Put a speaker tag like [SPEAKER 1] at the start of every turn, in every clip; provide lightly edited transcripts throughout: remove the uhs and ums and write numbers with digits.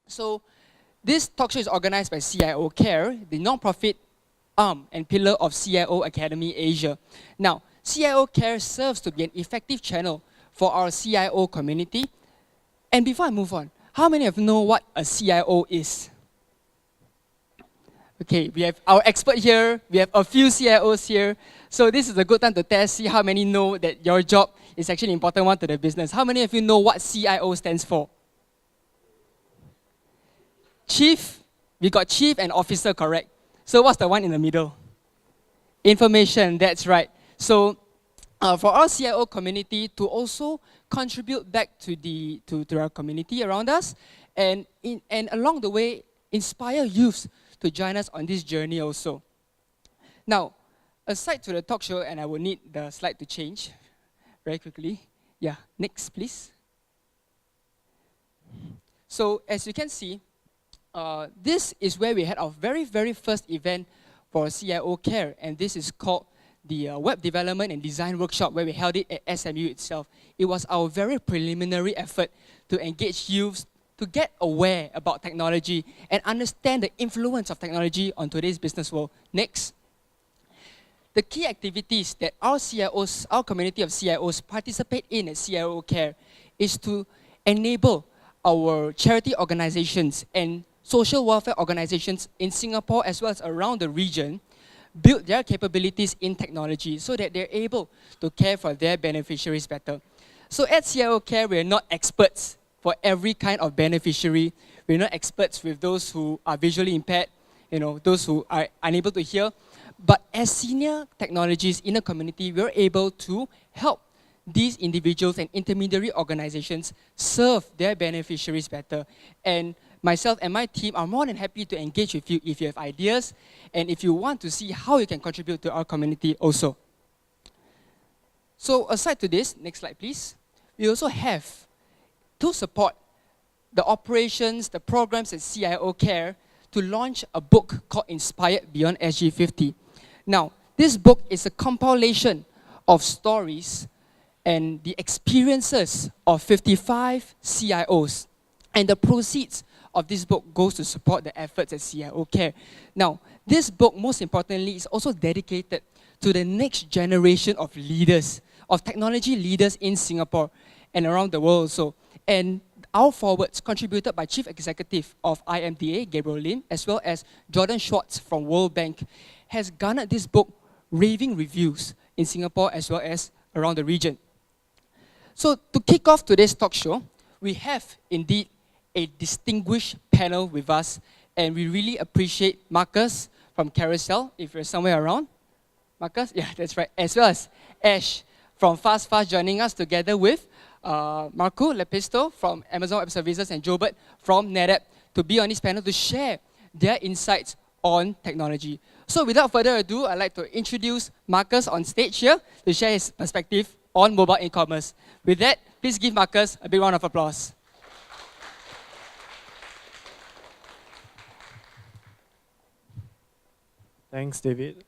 [SPEAKER 1] So this talk show is organized by CIO Care, the non-profit arm and pillar of CIO Academy Asia. Now, CIO Care serves to be an effective channel for our CIO community. And before I move on, how many of you know what a CIO is? Okay, we have our expert here, we have a few CIOs here. So this is a good time to test, see how many know that your job is actually an important one to the business. How many of you know what CIO stands for? Chief, we got chief and officer, correct? So what's the one in the middle? Information, that's right. So for our CIO community to also contribute back to our community around us, and along the way, inspire youths to join us on this journey also. Now, aside to the talk show, and I will need the slide to change very quickly. Yeah, next please. So as you can see, this is where we had our very first event for CIO Care, and this is called the Web Development and Design Workshop, where we held it at SMU itself. It was our very preliminary effort to engage youths to get aware about technology and understand the influence of technology on today's business world. Next. The key activities that our CIOs, our community of CIOs participate in at CIO Care is to enable our charity organizations and social welfare organizations in Singapore as well as around the region build their capabilities in technology so that they're able to care for their beneficiaries better. So at CIO Care, we're not experts for every kind of beneficiary. We're not experts with those who are visually impaired, those who are unable to hear. But as senior technologists in the community, we're able to help these individuals and intermediary organizations serve their beneficiaries better. And myself and my team are more than happy to engage with you if you have ideas and if you want to see how you can contribute to our community also. So aside to this, next slide please, we also have to support the operations, the programs at CIO Care to launch a book called Inspired Beyond SG50. Now, this book is a compilation of stories and the experiences of 55 CIOs. And the proceeds of this book goes to support the efforts at CIO Care. Now, this book, most importantly, is also dedicated to the next generation of leaders, of technology leaders in Singapore and around the world also. And our forwards, contributed by Chief Executive of IMDA, Gabriel Lim, as well as Jordan Schwartz from World Bank, has garnered this book raving reviews in Singapore as well as around the region. So to kick off today's talk show, we have indeed a distinguished panel with us, and we really appreciate Marcus from Carousel, if you're somewhere around. Marcus? Yeah, that's right. As well as Ash from Fast joining us together with Marco Lepisto from Amazon Web Services and Jobert from NetApp to be on this panel to share their insights on technology. So without further ado, I'd like to introduce Marcus on stage here to share his perspective on mobile e-commerce. With that, please give Marcus a big round of applause.
[SPEAKER 2] Thanks, David.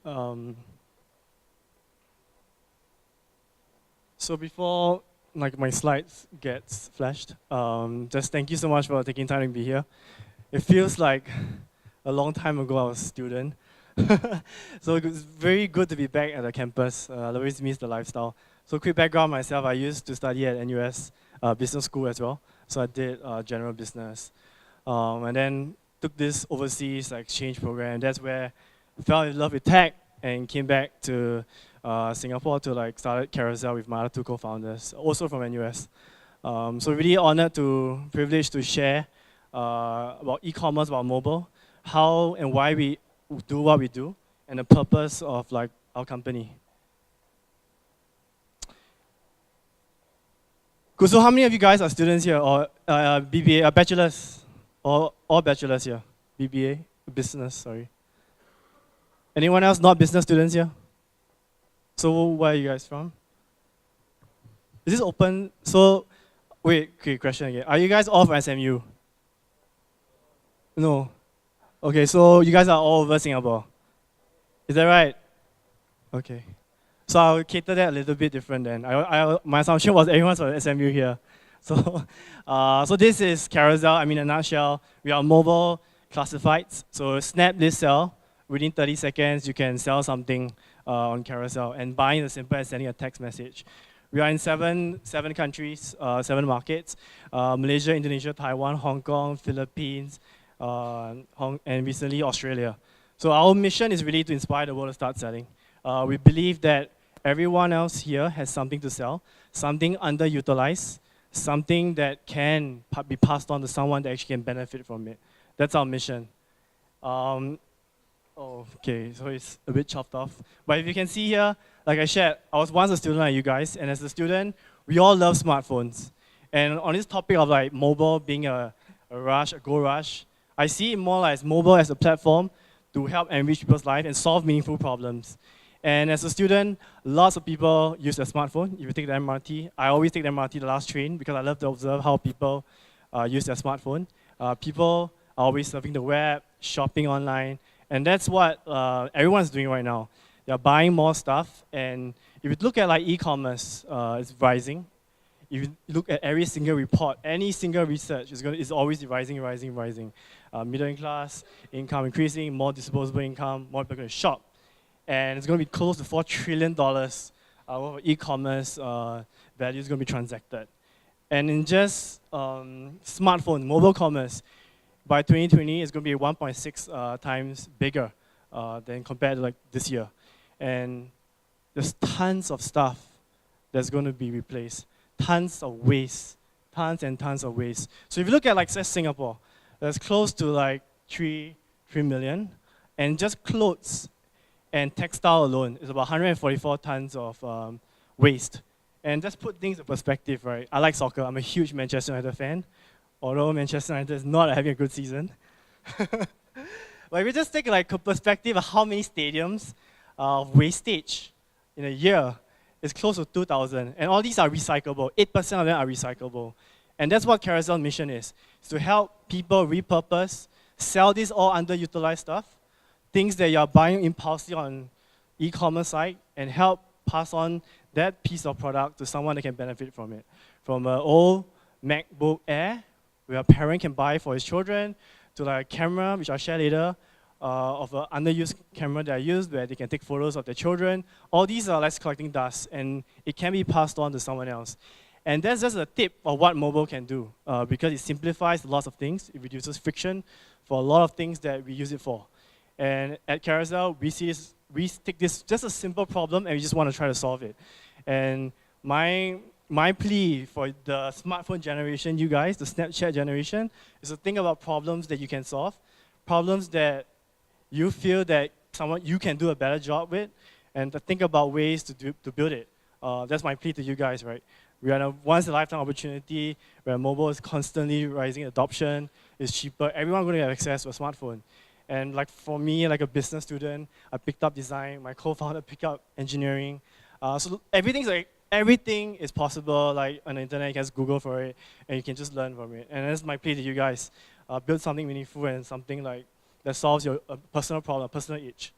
[SPEAKER 2] So before my slides gets flashed, just thank you so much for taking time to be here. It feels like a long time ago I was a student. So it's very good to be back at the campus. I always miss the lifestyle. So quick background myself, I used to study at NUS Business School as well. So I did general business. And then took this overseas exchange program. That's where I fell in love with tech and came back to Singapore to start Carousel with my other two co-founders, also from NUS. So really honored privileged to share about e-commerce, about mobile, how and why we do what we do, and the purpose of our company. Cool. So how many of you guys are students here, or BBA, bachelors, or all bachelors here? BBA, business, sorry. Anyone else not business students here? So where are you guys from? Is this open? So, wait, quick question again. Are you guys all from SMU? No. Okay, so you guys are all over Singapore. Is that right? Okay. So I'll cater that a little bit different then. My assumption was everyone's from SMU here. So this is Carousel. I mean, in a nutshell, we are mobile classifieds. So snap this sell. Within 30 seconds, you can sell something on Carousel. And buying is as simple as sending a text message. We are in seven countries, 7 markets: Malaysia, Indonesia, Taiwan, Hong Kong, Philippines, and recently Australia. So our mission is really to inspire the world to start selling. We believe that everyone else here has something to sell, something underutilized, something that can be passed on to someone that actually can benefit from it. That's our mission. Okay, so it's a bit chopped off. But if you can see here, like I shared, I was once a student like you guys, and as a student, we all love smartphones. And on this topic of like mobile being a rush, a gold rush, I see it more like mobile as a platform to help enrich people's life and solve meaningful problems. And as a student, lots of people use their smartphone. If you take the MRT, I always take the MRT, the last train, because I love to observe how people use their smartphone. People are always surfing the web, shopping online, and that's what everyone's doing right now. They're buying more stuff, and if you look at like e-commerce, it's rising. If you look at every single report, any single research is always rising. Middle class income increasing, more disposable income, more people going to shop. And it's going to be close to $4 trillion of e-commerce value is going to be transacted. And in just smartphones, mobile commerce, by 2020, it's going to be 1.6 times bigger than compared to like this year. And there's tons of stuff that's going to be replaced. Tons of waste, tons and tons of waste. So if you look at like say Singapore, there's close to like 3 million, and just clothes and textile alone is about 144 tons of waste. And just put things in perspective, right? I like soccer. I'm a huge Manchester United fan, although Manchester United is not having a good season. But if you just take like a perspective of how many stadiums of wastage in a year, it's close to 2,000. And all these are recyclable. 8% of them are recyclable. And that's what Carousel's mission is to help people repurpose, sell this all underutilized stuff, things that you're buying impulsively on e-commerce site, and help pass on that piece of product to someone that can benefit from it. From an old MacBook Air, where a parent can buy for his children, to like a camera, which I'll share later, of an underused camera that I used where they can take photos of their children. All these are like collecting dust, and it can be passed on to someone else. And that's just a tip of what mobile can do, because it simplifies lots of things. It reduces friction for a lot of things that we use it for. And at Carousel, we take this just a simple problem and we just want to try to solve it. And my plea for the smartphone generation, you guys, the Snapchat generation, is to think about problems that you can solve, problems that you feel that you can do a better job with, and to think about ways to build it. That's my plea to you guys, right? We are in a once-in-a-lifetime opportunity where mobile is constantly rising adoption, it's cheaper, everyone's going to have access to a smartphone. And like for me, like a business student, I picked up design, my co-founder picked up engineering. So everything is possible, like on the internet, you can just Google for it, and you can just learn from it. And that's my plea to you guys. Build something meaningful and something like that solves your personal problem, personal itch.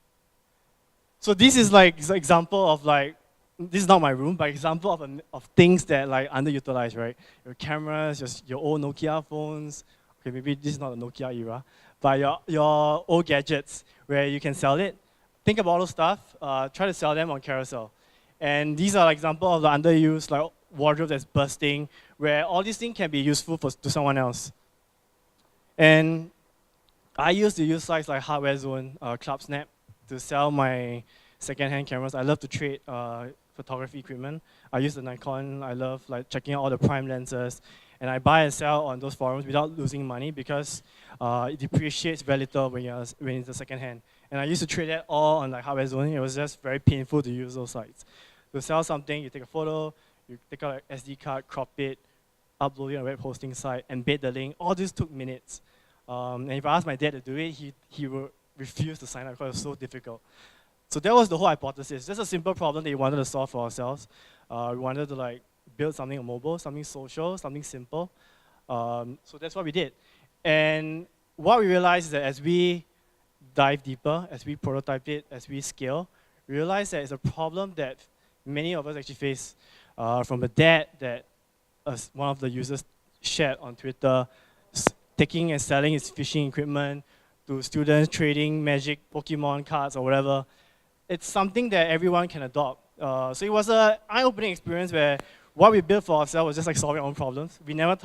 [SPEAKER 2] So this is like an example of like, this is not my room, but example of things that like underutilized, right? Your cameras, your old Nokia phones. Okay, maybe this is not the Nokia era, but your old gadgets where you can sell it. Think about all those stuff. Try to sell them on Carousel. And these are like examples of the underused like wardrobe that's bursting, where all these things can be useful to someone else. And I used to use sites like Hardware Zone, Club Snap to sell my second-hand cameras. I love to trade photography equipment. I use the Nikon. I love like checking out all the prime lenses. And I buy and sell on those forums without losing money because it depreciates very little when it's a second-hand. And I used to trade that all on like Hardware Zone. It was just very painful to use those sites. To sell something, you take a photo, you take out an SD card, crop it, upload it on a web hosting site, embed the link. All this took minutes. And if I asked my dad to do it, he would refuse to sign up because it was so difficult. So that was the whole hypothesis. Just a simple problem that we wanted to solve for ourselves. We wanted to like build something on mobile, something social, something simple. So that's what we did. And what we realized is that as we dive deeper, as we prototype it, as we scale, we realized that it's a problem that many of us actually face. From a dad that one of the users shared on Twitter, taking and selling his fishing equipment to students trading Magic Pokemon cards or whatever. It's something that everyone can adopt. So it was an eye-opening experience where what we built for ourselves was just like solving our own problems. We never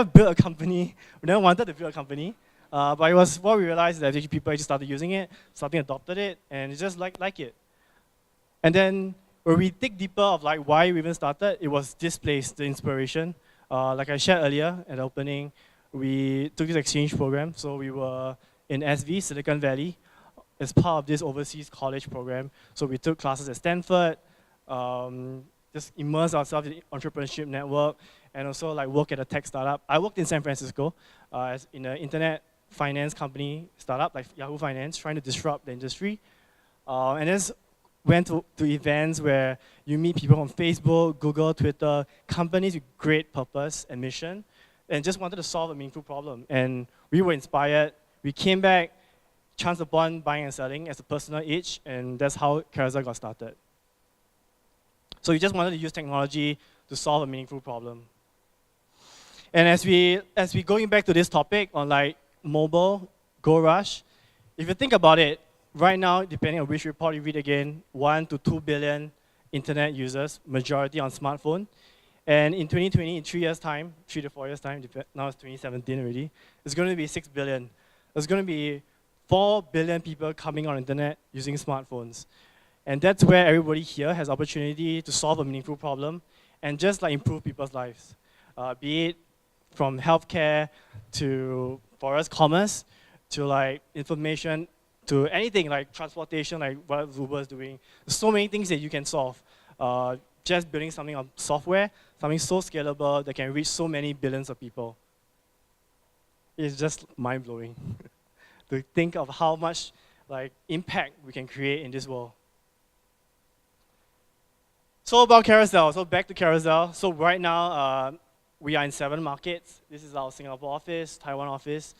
[SPEAKER 2] built a company, we never wanted to build a company, but it was what we realized that people actually started using it, starting adopted it, and it's just like it. And then when we dig deeper of like why we even started, it was this place, the inspiration. Like I shared earlier at the opening, we took this exchange program, so we were in SV, Silicon Valley, as part of this overseas college program. So we took classes at Stanford, just immersed ourselves in the entrepreneurship network, and also like work at a tech startup. I worked in San Francisco in an internet finance company startup, like Yahoo Finance, trying to disrupt the industry. And just went to events where you meet people from Facebook, Google, Twitter, companies with great purpose and mission, and just wanted to solve a meaningful problem. And we were inspired. We came back, chanced upon buying and selling as a personal itch, and that's how Carousel got started. So we just wanted to use technology to solve a meaningful problem. And as we going back to this topic on like mobile, Go Rush, if you think about it, right now, depending on which report you read again, 1 to 2 billion internet users, majority on smartphone. And in 2020, in 3 years' time, 3 to 4 years' time, now it's 2017 already, it's going to be 6 billion. There's going to be 4 billion people coming on internet using smartphones. And that's where everybody here has opportunity to solve a meaningful problem and just like improve people's lives. Be it from healthcare to forest commerce to like information to anything like transportation, like what Uber is doing. There's so many things that you can solve. Just building something on software, something so scalable that can reach so many billions of people. It's just mind-blowing to think of how much like impact we can create in this world. So about Carousel, so back to Carousel. So right now, we are in 7 markets. This is our Singapore office, Taiwan office,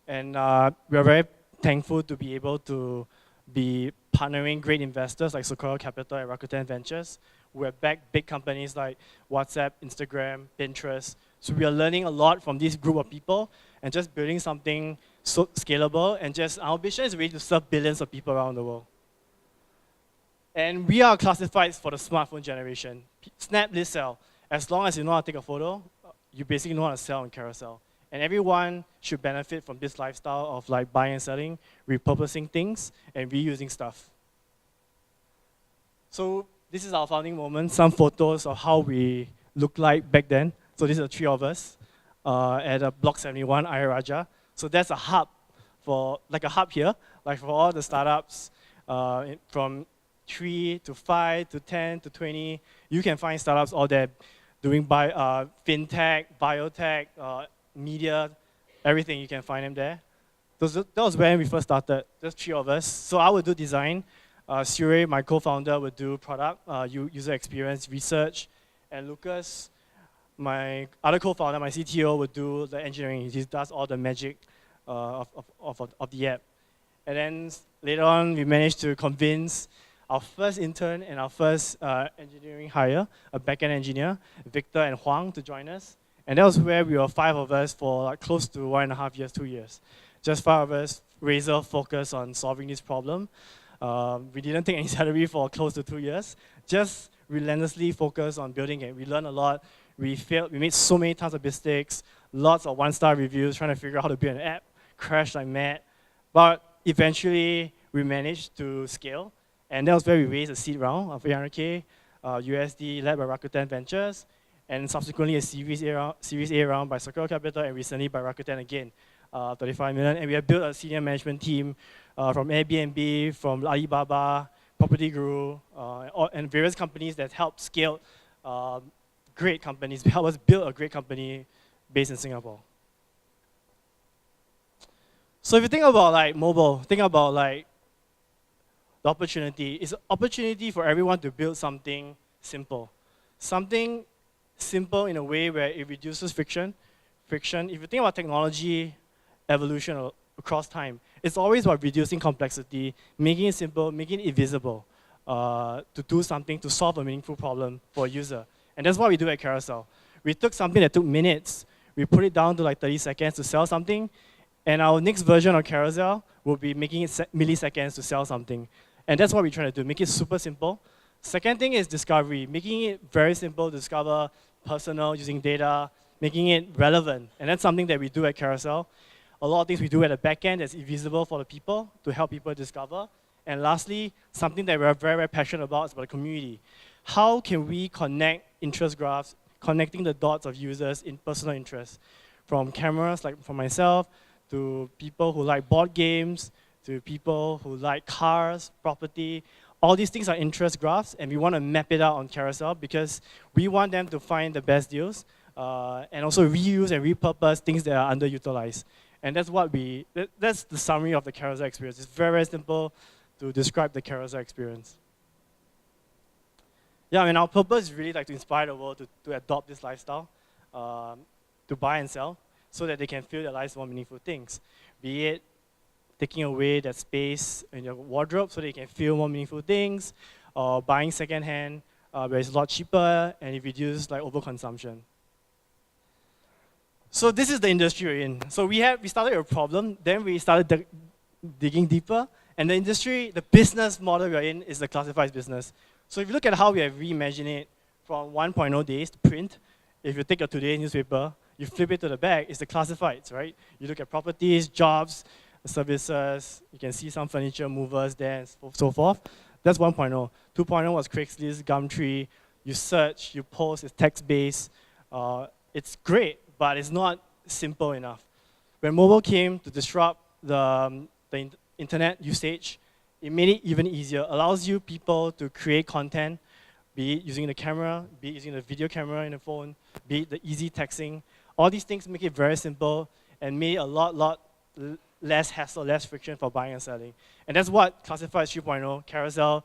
[SPEAKER 2] and we are very thankful to be able to be partnering great investors like Sequoia Capital and Rakuten Ventures. We have backed big companies like WhatsApp, Instagram, Pinterest. So we are learning a lot from this group of people and just building something so scalable, and just our vision is really to serve billions of people around the world. And we are classified for the smartphone generation. Snap, list, sell. As long as you know how to take a photo, you basically know how to sell on Carousel. And everyone should benefit from this lifestyle of like buying and selling, repurposing things, and reusing stuff. So this is our founding moment, some photos of how we looked like back then. So these are 3 of us at a Block 71, Ayer Rajah. So that's a hub like a hub here, like for all the startups from 3 to 5 to 10 to 20. You can find startups all there doing fintech, biotech, media, everything, you can find them there. That was when we first started, just 3 of us. So I would do design. Surey, my co-founder, would do product, user experience, research. And Lucas, my other co-founder, my CTO, would do the engineering. He does all the magic of the app. And then later on, we managed to convince our first intern and our first engineering hire, a backend engineer, Victor and Huang, to join us. And that was where we were 5 of us for like close to 1.5 years, 2 years. Just 5 of us, razor focus on solving this problem. We didn't take any salary for close to 2 years. Just relentlessly focus on building it. We learned a lot. We failed. We made so many tons of mistakes. Lots of 1-star reviews, trying to figure out how to build an app. Crashed like mad. But eventually, we managed to scale. And that was where we raised a seed round of 800K USD led by Rakuten Ventures, and subsequently a Series A round by Sequoia Capital, and recently by Rakuten again, 35 million. And we have built a senior management team from Airbnb, from Alibaba, Property Guru, and various companies that help scale great companies, help us build a great company based in Singapore. So if you think about like mobile, think about like the opportunity. It's an opportunity for everyone to build something simple. Something simple in a way where it reduces friction. If you think about technology evolution across time, it's always about reducing complexity, making it simple, making it visible, to do something to solve a meaningful problem for a user. And that's what we do at Carousel. We took something that took minutes, we put it down to like 30 seconds to sell something, and our next version of Carousel will be making it milliseconds to sell something. And that's what we're trying to do, make it super simple. Second thing is discovery, making it very simple to discover personal using data, making it relevant. And that's something that we do at Carousel. A lot of things we do at the back end that's invisible for the people to help people discover. And lastly, something that we're very, very passionate about is about the community. How can we connect interest graphs, connecting the dots of users in personal interests? From cameras, like for myself, to people who like board games, to people who like cars, property. All these things are interest graphs, and we want to map it out on Carousel because we want them to find the best deals and also reuse and repurpose things that are underutilized. And that's what that's the summary of the Carousel experience. It's very, very simple to describe the Carousel experience. Yeah, I mean, our purpose is really like to inspire the world to adopt this lifestyle, to buy and sell, so that they can fill their lives with more meaningful things. Be it taking away that space in your wardrobe so they can feel more meaningful things, or buying secondhand where it's a lot cheaper and it reduces like overconsumption. So this is the industry we're in. So we started with a problem, then we started digging deeper, and the industry, the business model we're in is the classifieds business. So if you look at how we have reimagined it from 1.0 days to print, if you take your Today newspaper, you flip it to the back, it's the classifieds, right? You look at properties, jobs, services, you can see some furniture movers there and so forth. That's 1.0. 2.0 was Craigslist, Gumtree. You search, you post, it's text-based. It's great, but it's not simple enough. When mobile came to disrupt the internet usage, it made it even easier. Allows you people to create content, be it using the camera, be it using the video camera in the phone, be it the easy texting. All these things make it very simple and made a lot less hassle, less friction for buying and selling. And that's what Classifieds 3.0 Carousel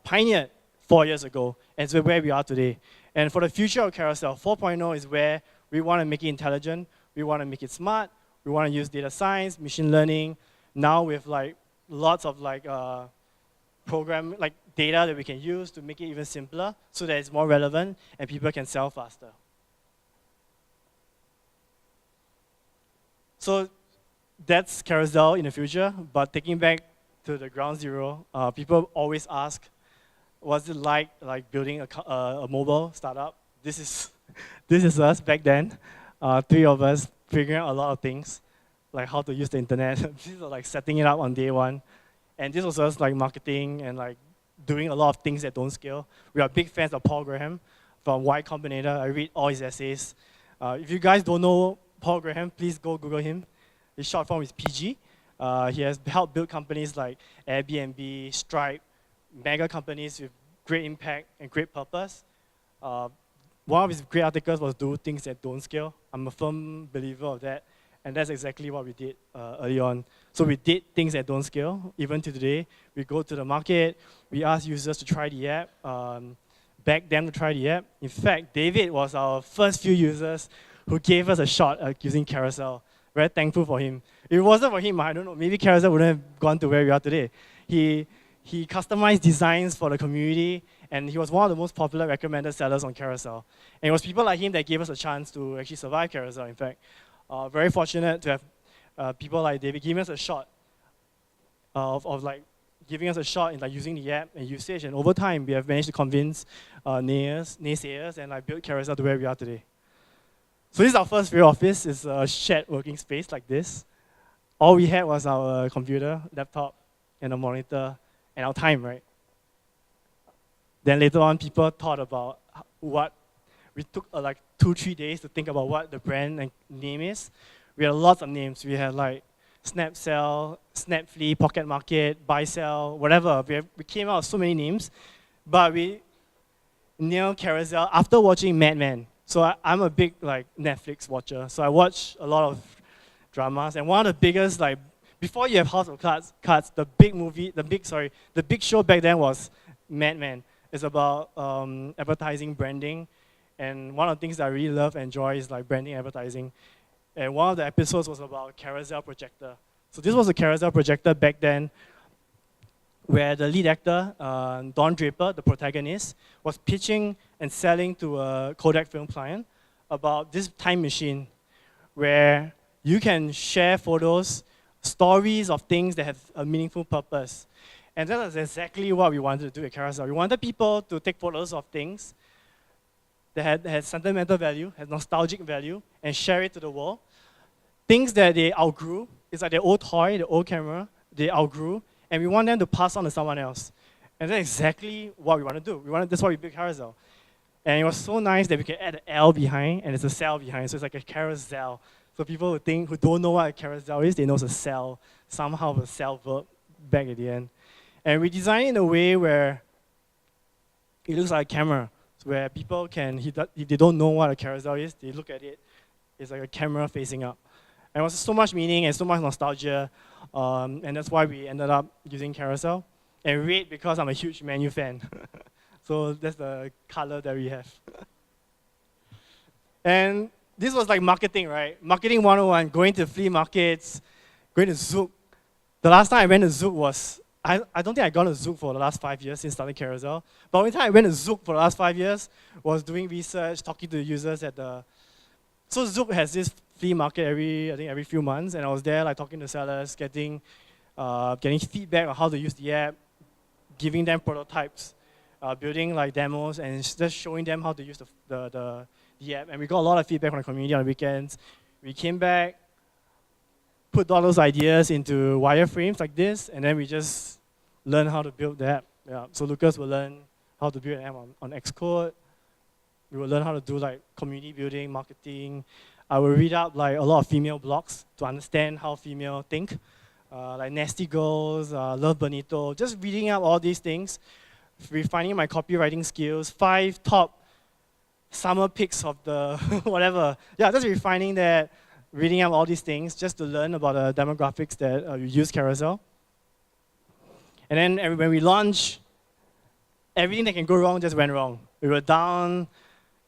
[SPEAKER 2] pioneered 4 years ago, and it's where we are today. And for the future of Carousel, 4.0 is where we want to make it intelligent, we want to make it smart, we want to use data science, machine learning, now with like lots of like program, like data that we can use to make it even simpler so that it's more relevant and people can sell faster. So that's Carousel in the future, but taking back to the ground zero, people always ask, what's it like building a mobile startup? This is us back then, 3 of us figuring out a lot of things, like how to use the internet. This is like setting it up on day one. And this was us like marketing and like doing a lot of things that don't scale. We are big fans of Paul Graham from Y Combinator. I read all his essays. If you guys don't know Paul Graham, please go Google him. His short form is PG. He has helped build companies like Airbnb, Stripe, mega companies with great impact and great purpose. One of his great articles was Do Things That Don't Scale. I'm a firm believer of that. And that's exactly what we did early on. So we did things that don't scale. Even to today, we go to the market, we ask users to try the app, beg them to try the app. In fact, David was our first few users who gave us a shot at using Carousel. Very thankful for him. If it wasn't for him, I don't know, maybe Carousel wouldn't have gone to where we are today. He customized designs for the community, and he was one of the most popular recommended sellers on Carousel. And it was people like him that gave us a chance to actually survive Carousel, in fact. Very fortunate to have people like David giving us a shot of like giving us a shot in like using the app and usage. And over time, we have managed to convince naysayers and like build Carousel to where we are today. So this is our first real office. It's a shared working space like this. All we had was our computer, laptop, and a monitor, and our time, right? Then later on, people thought about what we took like 2-3 days to think about what the brand and name is. We had lots of names. We had like Snapsell, Snapflea, Pocket Market, Buy Sell, whatever. We came out with so many names, but we nailed Carousel after watching Mad Men. So I'm a big like Netflix watcher. So I watch a lot of dramas, and one of the biggest like before you have House of Cards, the big show back then was Mad Men. It's about advertising, branding. And one of the things that I really love and enjoy is like branding advertising. And one of the episodes was about Carousel Projector. So this was a Carousel Projector back then where the lead actor, Don Draper, the protagonist, was pitching and selling to a Kodak film client about this time machine where you can share photos, stories of things that have a meaningful purpose. And that is exactly what we wanted to do at Carousel. We wanted people to take photos of things that had sentimental value, had nostalgic value, and share it to the world. Things that they outgrew, it's like their old toy, their old camera, they outgrew, and we want them to pass on to someone else. And that's exactly what we want to do. That's why we built Carousel. And it was so nice that we can add an L behind, and it's a cell behind, so it's like a carousel. So people who don't know what a carousel is, they know it's a cell, somehow a cell verb back at the end. And we designed it in a way where it looks like a camera, so where people can, if they don't know what a carousel is, they look at it, it's like a camera facing up. And it was so much meaning and so much nostalgia, and that's why we ended up using Carousel. And red because I'm a huge Man U fan. So that's the color that we have. And this was like marketing, right? Marketing 101, going to flea markets, going to Zouk. The last time I went to Zouk was, I don't think I've gone to Zouk for the last 5 years since starting Carousel. But the only time I went to Zouk for the last 5 years was doing research, talking to the users at the... So Zouk has this flea market every few months, and I was there like talking to sellers, getting feedback on how to use the app, giving them prototypes, building like demos, and just showing them how to use the app. And we got a lot of feedback from the community on the weekends. We came back, put all those ideas into wireframes like this, and then we just learned how to build the app. Yeah. So Lucas will learn how to build an app on Xcode. We will learn how to do like community building, marketing. I will read up like a lot of female blogs to understand how female think, like Nasty Girls, Love Bonito, just reading up all these things, refining my copywriting skills, 5 top summer picks of the whatever. Yeah, just refining that, reading up all these things just to learn about the demographics that you use Carousel. And then when we launched, everything that can go wrong just went wrong. We were down.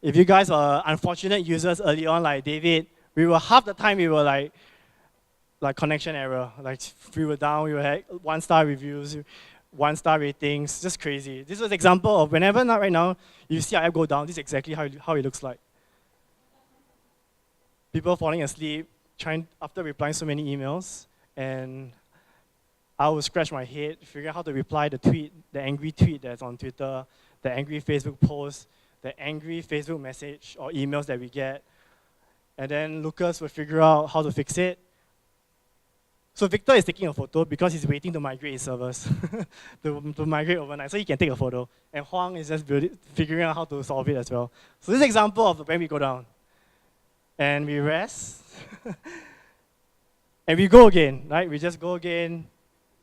[SPEAKER 2] If you guys are unfortunate users early on, like David, half the time we were like connection error. Like we were down, we had 1-star reviews, 1-star ratings, just crazy. This was an example of whenever, not right now, you see our app go down, this is exactly how it looks like. People falling asleep, after replying so many emails, and I would scratch my head, figure out how to reply the angry tweet that's on Twitter, the angry Facebook post, the angry Facebook message or emails that we get. And then Lucas will figure out how to fix it. So Victor is taking a photo because he's waiting to migrate his servers, to migrate overnight, so he can take a photo. And Huang is just figuring out how to solve it as well. So this is an example of when we go down. And we rest. And we go again, right? We just go again.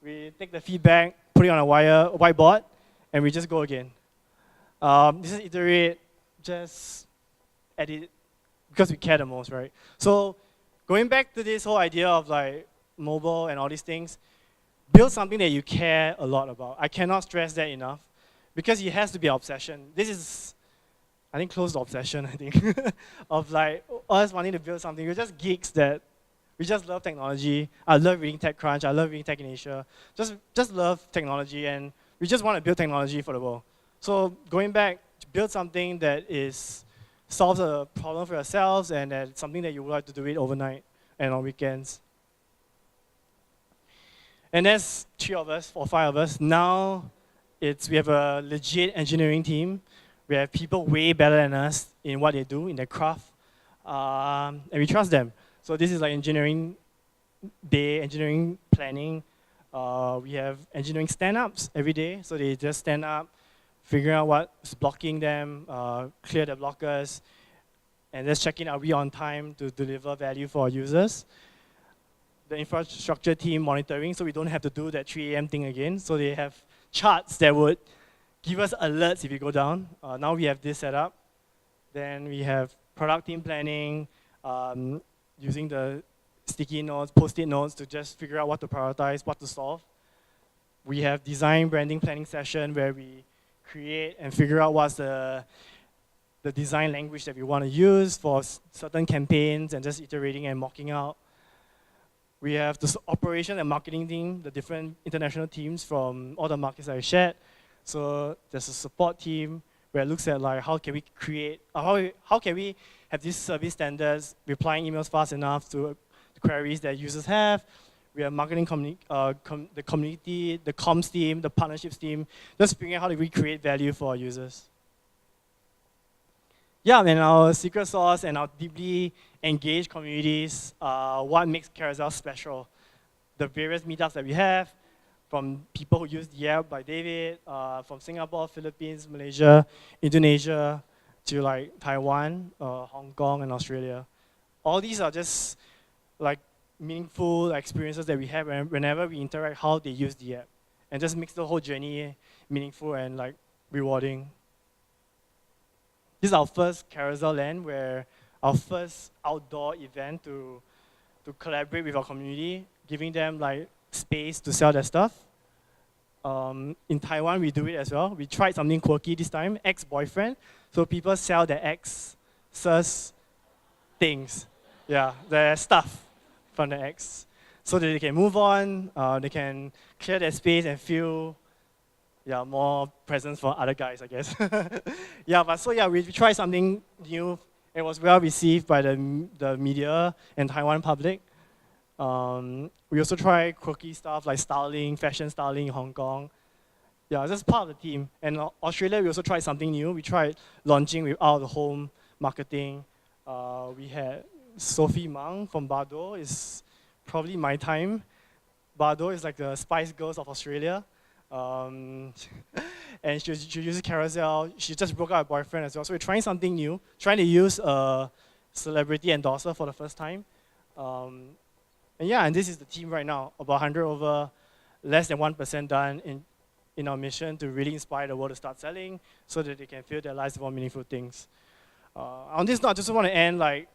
[SPEAKER 2] We take the feedback, put it on a whiteboard, and we just go again. This is iterate, just edit, because we care the most, right? So going back to this whole idea of like mobile and all these things, build something that you care a lot about. I cannot stress that enough, because it has to be an obsession. This is, I think, close to obsession, I think, of like us wanting to build something. We're just geeks that we just love technology. I love reading TechCrunch. I love reading Tech in Asia. Just love technology, and we just want to build technology for the world. So going back to build something that solves a problem for yourselves, and that's something that you would like to do it overnight and on weekends. And there's 3 of us or 5 of us. Now we have a legit engineering team. We have people way better than us in what they do, in their craft, and we trust them. So this is like engineering day, engineering planning. We have engineering stand-ups every day, so they just stand up, figuring out what's blocking them, clear the blockers, and just checking are we on time to deliver value for our users. The infrastructure team monitoring, so we don't have to do that 3 AM thing again. So they have charts that would give us alerts if you go down. Now we have this set up. Then we have product team planning, using the sticky notes, post-it notes to just figure out what to prioritize, what to solve. We have design branding planning session where we create and figure out what's the design language that we want to use for certain campaigns, and just iterating and mocking out. We have the operation and marketing team, the different international teams from all the markets I shared. So there's a support team. where it looks at like how can we create, how can we have these service standards, replying emails fast enough to queries that users have. We have marketing the community, the comms team, the partnerships team, just figuring out how do we create value for our users. Yeah, and our secret sauce and our deeply engaged communities are what makes Carousel special. The various meetups that we have, from people who use the app like David, from Singapore, Philippines, Malaysia, Indonesia, to like Taiwan, Hong Kong, and Australia. All these are just like meaningful experiences that we have whenever we interact how they use the app. And just makes the whole journey meaningful and like rewarding. This is our first Carousel LAN, where our first outdoor event to collaborate with our community, giving them like space to sell their stuff. In Taiwan, we do it as well. We tried something quirky this time, ex-boyfriend. So people sell their ex's things, yeah, their stuff from the ex, so that they can move on, they can clear their space and feel more presence for other guys, I guess. We tried something new. It was well received by the media and Taiwan public. We also try quirky stuff like styling, fashion styling in Hong Kong. Yeah, that's part of the team. And Australia, we also tried something new. We tried launching with out-of-home marketing. We had Sophie Mang from Bardo. It's probably my time. Bardo is like the Spice Girls of Australia. And she uses Carousel. She just broke up her boyfriend as well. So we're trying something new, trying to use a celebrity endorser for the first time. And this is the team right now, about 100 over, less than 1% done in our mission to really inspire the world to start selling so that they can fill their lives with more meaningful things. On this note, I just want to end like,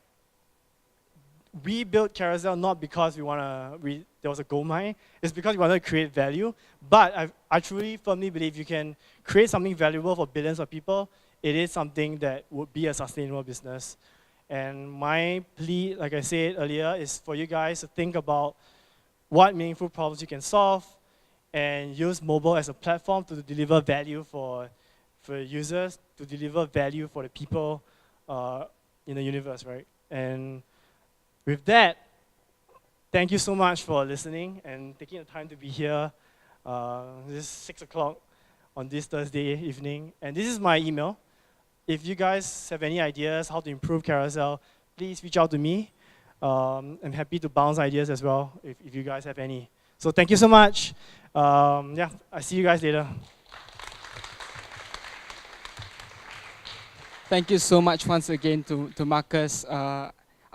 [SPEAKER 2] we built Carousel not because there was a gold mine, it's because we wanted to create value. But I truly firmly believe you can create something valuable for billions of people. It is something that would be a sustainable business. And my plea, like I said earlier, is for you guys to think about what meaningful problems you can solve and use mobile as a platform to deliver value for users, to deliver value for the people in the universe, right? And with that, thank you so much for listening and taking the time to be here. This is 6 o'clock on this Thursday evening. And this is my email. If you guys have any ideas how to improve Carousel, please reach out to me. I'm happy to bounce ideas as well if you guys have any. So thank you so much. I'll see you guys later.
[SPEAKER 1] Thank you so much once again to Marcus.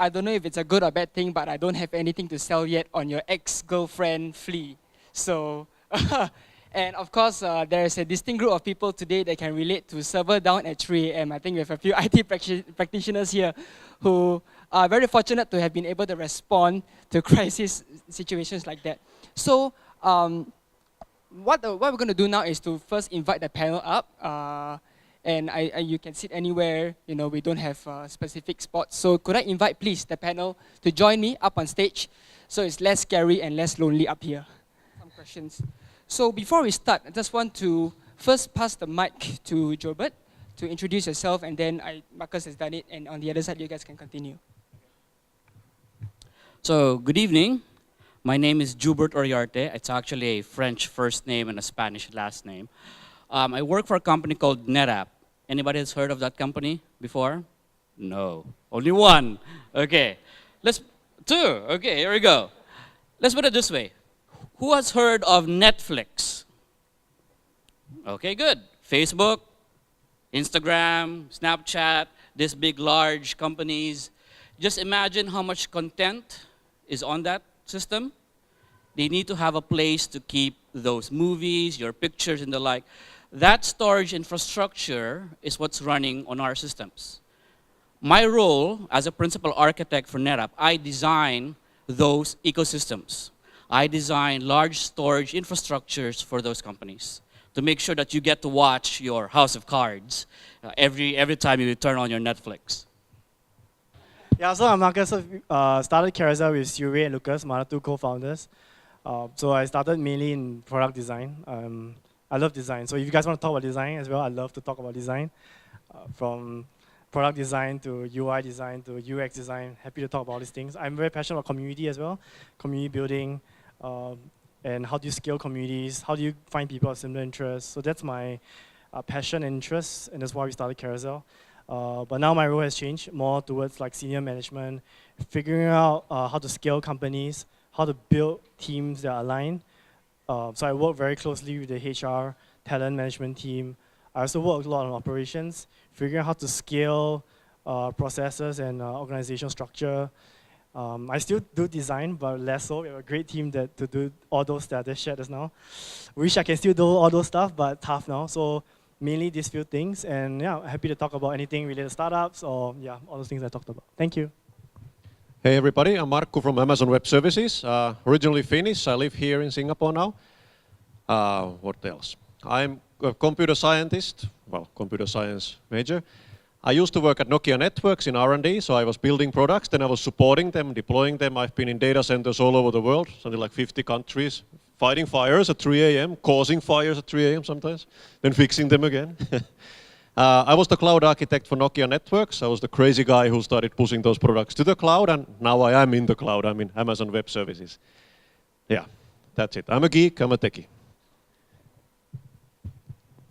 [SPEAKER 1] I don't know if it's a good or bad thing, but I don't have anything to sell yet on your ex-girlfriend Flea. So, and of course, there is a distinct group of people today that can relate to server down at 3 a.m. I think we have a few IT practitioners here who are very fortunate to have been able to respond to crisis situations like that. So, what we're going to do now is to first invite the panel up. And you can sit anywhere, we don't have specific spots. So could I invite, please, the panel to join me up on stage so it's less scary and less lonely up here. Some questions. So before we start, I just want to first pass the mic to Jobert to introduce yourself, and then Marcus has done it, and on the other side, you guys can continue.
[SPEAKER 3] So, good evening. My name is Jubert Oriarte. It's actually a French first name and a Spanish last name. I work for a company called NetApp. Anybody has heard of that company before? No. Only one. Okay. Two. Okay, here we go. Let's put it this way. Who has heard of Netflix? Okay, good. Facebook, Instagram, Snapchat, these big, large companies. Just imagine how much content is on that system. They need to have a place to keep those movies, your pictures, and the like. That storage infrastructure is what's running on our systems. My role as a principal architect for NetApp, I design those ecosystems. I design large storage infrastructures for those companies to make sure that you get to watch your House of Cards every time you turn on your Netflix.
[SPEAKER 2] Yeah, so I'm Marcus. Started Carousel with Yuri and Lucas, my two co-founders. So I started mainly in product design. I love design. So if you guys want to talk about design as well, I love to talk about design. From product design to UI design to UX design, happy to talk about all these things. I'm very passionate about community as well, community building, and how do you scale communities, how do you find people of similar interests. So that's my passion and interest, and that's why we started Carousel. But now my role has changed more towards like senior management, figuring out how to scale companies, how to build teams that are aligned. So I work very closely with the HR, talent management team. I also work a lot on operations, figuring out how to scale processes and organizational structure. I still do design, but less so. We have a great team to do all those that I shared just now. Wish I can still do all those stuff, but tough now. So mainly these few things, and yeah, happy to talk about anything related to startups or yeah, all those things I talked about. Thank you.
[SPEAKER 4] Hey everybody, I'm Markku from Amazon Web Services. Originally Finnish, I live here in Singapore now. What else? I'm a computer scientist, well, computer science major. I used to work at Nokia Networks in R&D, so I was building products, then I was supporting them, deploying them. I've been in data centers all over the world, something like 50 countries, fighting fires at 3 a.m., causing fires at 3 a.m. sometimes, then fixing them again. I was the cloud architect for Nokia Networks. I was the crazy guy who started pushing those products to the cloud, and now I am in the cloud. I'm in Amazon Web Services. Yeah, that's it. I'm a geek, I'm a techie.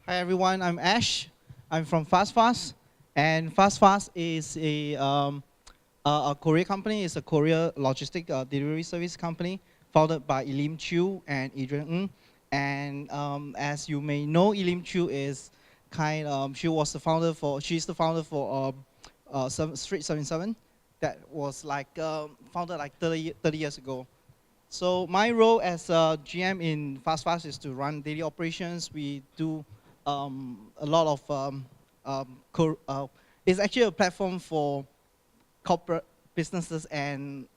[SPEAKER 5] Hi everyone, I'm Ash. I'm from FastFast, and FastFast is a Korea company. It's a Korea logistic delivery service company founded by Elim Chu and Adrian Ng. And as you may know, Elim Chu is she's the founder for Street 77 that was like founded like 30 years ago. So my role as a GM in FastFast is to run daily operations. We do a lot of it's actually a platform for corporate businesses and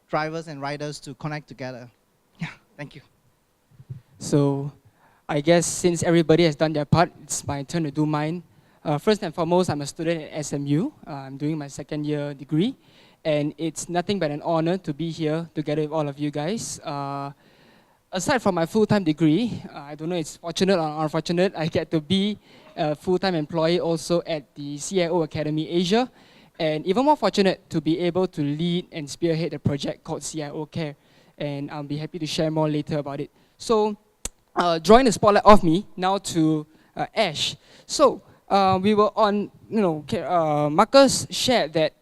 [SPEAKER 5] drivers and riders to connect together. Yeah, thank you.
[SPEAKER 1] So I guess since everybody has done their part, it's my turn to do mine. First and foremost, I'm a student at SMU. I'm doing my second year degree. And it's nothing but an honor to be here together with all of you guys. Aside from my full-time degree, I don't know it's fortunate or unfortunate, I get to be a full-time employee also at the CIO Academy Asia. And even more fortunate to be able to lead and spearhead a project called CIO Care. And I'll be happy to share more later about it. So, drawing the spotlight off me, now to Ash. So, we were on, Marcus shared that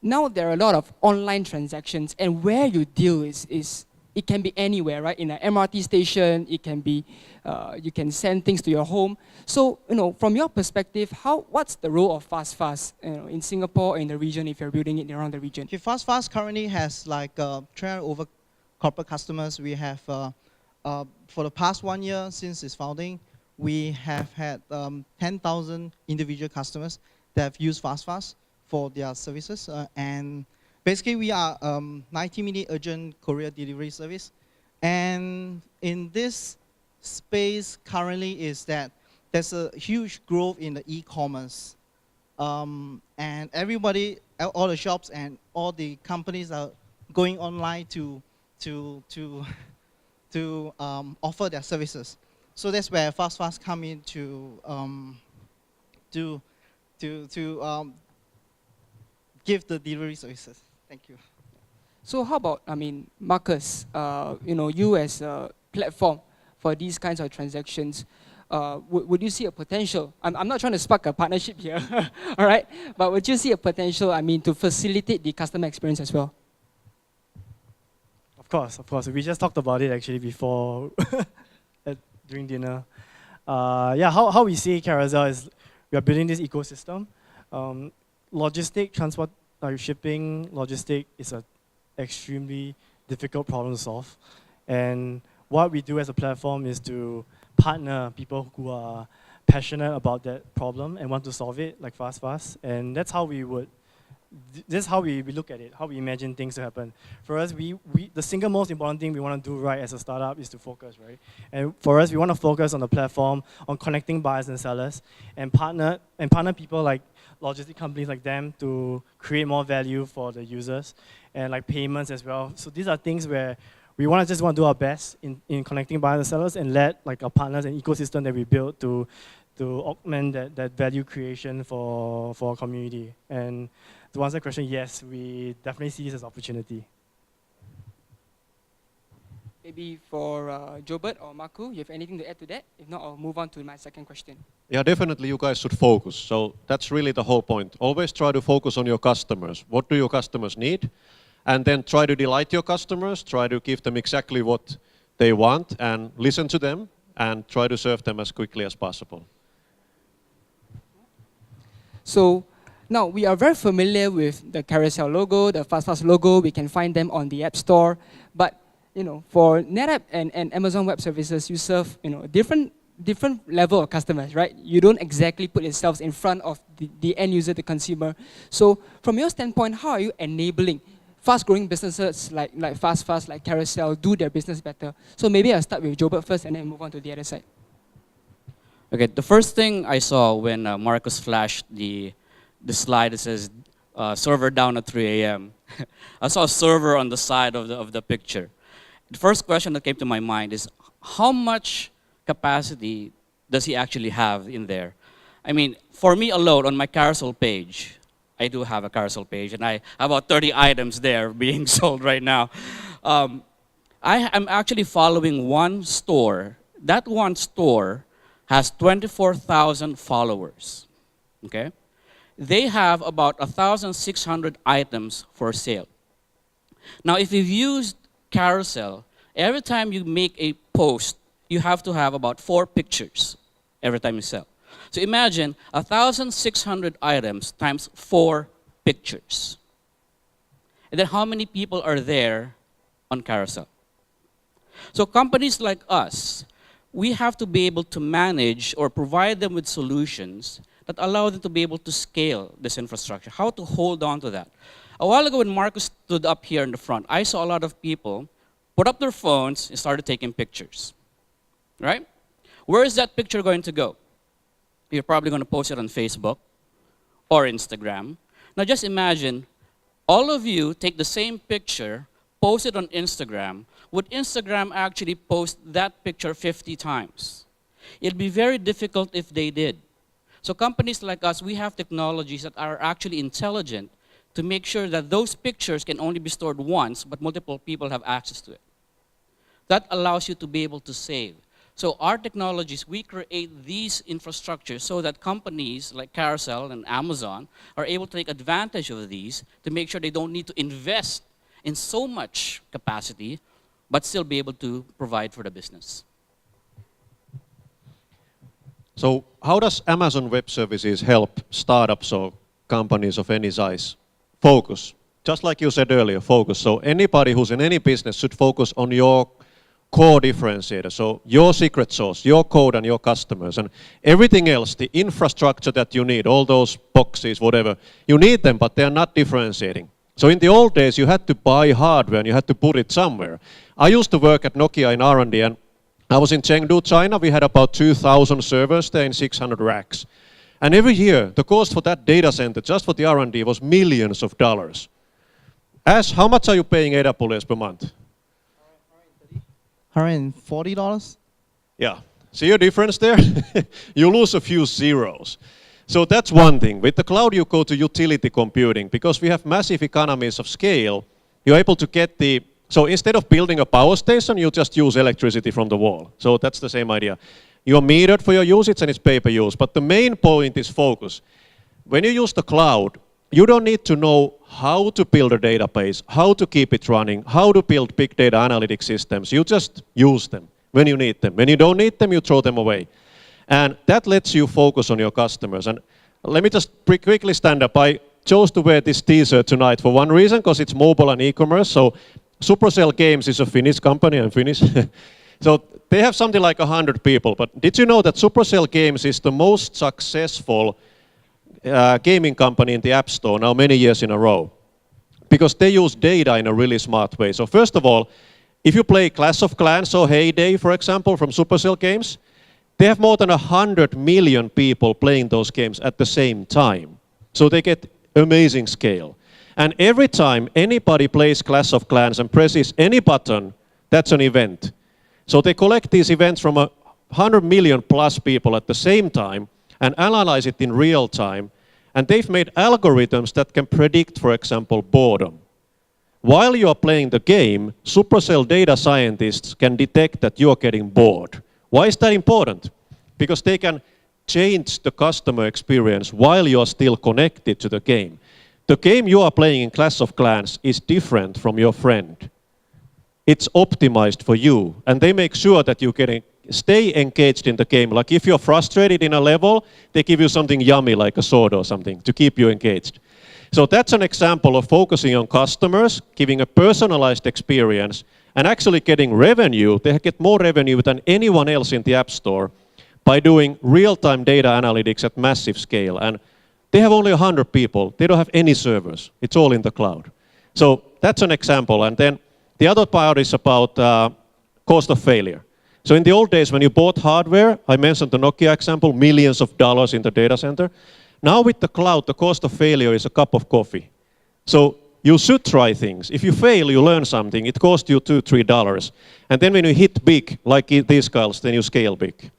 [SPEAKER 1] now there are a lot of online transactions, and where you deal is it can be anywhere, right? In an MRT station, it can be, you can send things to your home. So, from your perspective, what's the role of FastFast in Singapore or in the region if you're building it around the region?
[SPEAKER 5] Okay, FastFast currently has like 300 over corporate customers. We have, for the past 1 year since its founding, we have had 10,000 individual customers that have used FastFast for their services. And basically, we are 90-minute urgent courier delivery service. And in this space currently is that there's a huge growth in the e-commerce. And everybody, all the shops and all the companies are going online to offer their services. So that's where FastFast come in to give the delivery services. Thank you.
[SPEAKER 1] So how about, Marcus, you as a platform for these kinds of transactions, would you see a potential? I'm not trying to spark a partnership here, all right? But would you see a potential, to facilitate the customer experience as well?
[SPEAKER 2] Of course. We just talked about it actually before during dinner. Yeah, how we see Carousel is we are building this ecosystem. Logistic, transport, shipping, logistic is an extremely difficult problem to solve. And what we do as a platform is to partner people who are passionate about that problem and want to solve it, like FastFast. And that's how we would, this is how we look at it, how we imagine things to happen. For us, the single most important thing we want to do right as a startup is to focus, right? And for us, we want to focus on the platform, on connecting buyers and sellers, and partner people like logistic companies like them to create more value for the users, and like payments as well. So these are things where we just want to do our best in connecting buyers and sellers and let like our partners and ecosystem that we build to augment that value creation for our community. And to answer the question, yes, we definitely see this as opportunity.
[SPEAKER 1] Maybe for Jobert or Marco, you have anything to add to that? If not, I'll move on to my second question.
[SPEAKER 4] Yeah, definitely you guys should focus. So that's really the whole point. Always try to focus on your customers. What do your customers need? And then try to delight your customers, try to give them exactly what they want and listen to them and try to serve them as quickly as possible.
[SPEAKER 1] So now we are very familiar with the Carousel logo, the Fast logo. We can find them on the App Store. But for NetApp and Amazon Web Services, you serve different level of customers, right? You don't exactly put yourselves in front of the end user, the consumer. So from your standpoint, how are you enabling fast-growing businesses like Fast, like Carousel, do their business better? So maybe I'll start with Jobert first and then move on to the other side.
[SPEAKER 3] Okay, the first thing I saw when Marcus flashed the slide that says server down at 3 a.m. I saw a server on the side of the picture. The first question that came to my mind is, how much capacity does he actually have in there? I mean, for me alone, on my carousel page, I do have a carousel page, and I have about 30 items there being sold right now. I'm actually following one store. That one store has 24,000 followers, okay? They have about 1,600 items for sale. Now, if you've used Carousel, every time you make a post, you have to have about 4 pictures every time you sell. So imagine 1,600 items times 4 pictures. And then how many people are there on Carousel? So companies like us, we have to be able to manage or provide them with solutions that allow them to be able to scale this infrastructure, how to hold on to that. A while ago when Marcus stood up here in the front, I saw a lot of people put up their phones and started taking pictures, right? Where is that picture going to go? You're probably going to post it on Facebook or Instagram. Now just imagine all of you take the same picture, post it on Instagram. Would Instagram actually post that picture 50 times? It'd be very difficult if they did. So companies like us, we have technologies that are actually intelligent to make sure that those pictures can only be stored once, but multiple people have access to it. That allows you to be able to save. So our technologies, we create these infrastructures so that companies like Carousel and Amazon are able to take advantage of these to make sure they don't need to invest in so much capacity, but still be able to provide for the business.
[SPEAKER 4] So how does Amazon Web Services help startups or companies of any size focus? Just like you said earlier, focus. So anybody who's in any business should focus on your core differentiator. So your secret sauce, your code and your customers, and everything else, the infrastructure that you need, all those boxes, whatever, you need them, but they're not differentiating. So in the old days, you had to buy hardware and you had to put it somewhere. I used to work at Nokia in R&D, and I was in Chengdu, China. We had about 2,000 servers there in 600 racks. And every year, the cost for that data center, just for the R&D, was millions of dollars. Ash, how much are you paying AWS per month?
[SPEAKER 5] $140?
[SPEAKER 4] Yeah. See a difference there? You lose a few zeros. So that's one thing. With the cloud, you go to utility computing. Because we have massive economies of scale, you're able to get the... So instead of building a power station, you just use electricity from the wall. So that's the same idea. You're metered for your usage and it's pay-per-use. But the main point is focus. When you use the cloud, you don't need to know how to build a database, how to keep it running, how to build big data analytics systems. You just use them when you need them. When you don't need them, you throw them away. And that lets you focus on your customers. And let me just quickly stand up. I chose to wear this t-shirt tonight for one reason, because it's mobile and e-commerce. So Supercell Games is a Finnish company, I'm Finnish. So they have something like 100 people. But did you know that Supercell Games is the most successful gaming company in the App Store now many years in a row? Because they use data in a really smart way. So first of all, if you play Clash of Clans or Heyday, for example, from Supercell Games, they have more than 100 million people playing those games at the same time. So they get amazing scale. And every time anybody plays Clash of Clans and presses any button, That's an event. So they collect these events from 100 million plus people at the same time and analyze it in real time. And they've made algorithms that can predict, for example, boredom. While you are playing the game, Supercell data scientists can detect that you are getting bored. Why is that important? Because they can change the customer experience while you are still connected to the game. The game you are playing in Clash of Clans is different from your friend. It's optimized for you, and they make sure that you can stay engaged in the game. Like if you're frustrated in a level, they give you something yummy like a sword or something to keep you engaged. So that's an example of focusing on customers, giving a personalized experience, and actually getting revenue. They get more revenue than anyone else in the App Store by doing real-time data analytics at massive scale. And they have only 100 people. They don't have any servers. It's all in the cloud. So that's an example. And then the other part is about cost of failure. So in the old days, when you bought hardware, I mentioned the Nokia example, millions of dollars in the data center. Now with the cloud, the cost of failure is a cup of coffee. So you should try things. If you fail, you learn something. It costs you $2, $3. And then when you hit big, like these guys, then you scale big.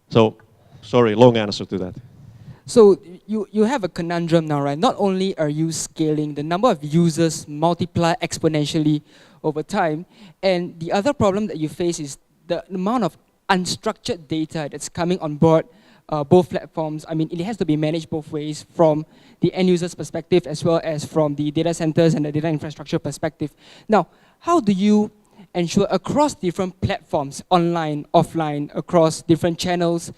[SPEAKER 4] So, sorry, long answer to that.
[SPEAKER 1] So you have a conundrum now, right? Not only are you scaling, the number of users multiply exponentially over time, and the other problem that you face is the amount of unstructured data that's coming on board both platforms. I mean, it has to be managed both ways, from the end user's perspective as well as from the data centers and the data infrastructure perspective. Now, how do you ensure across different platforms, online, offline, across different channels,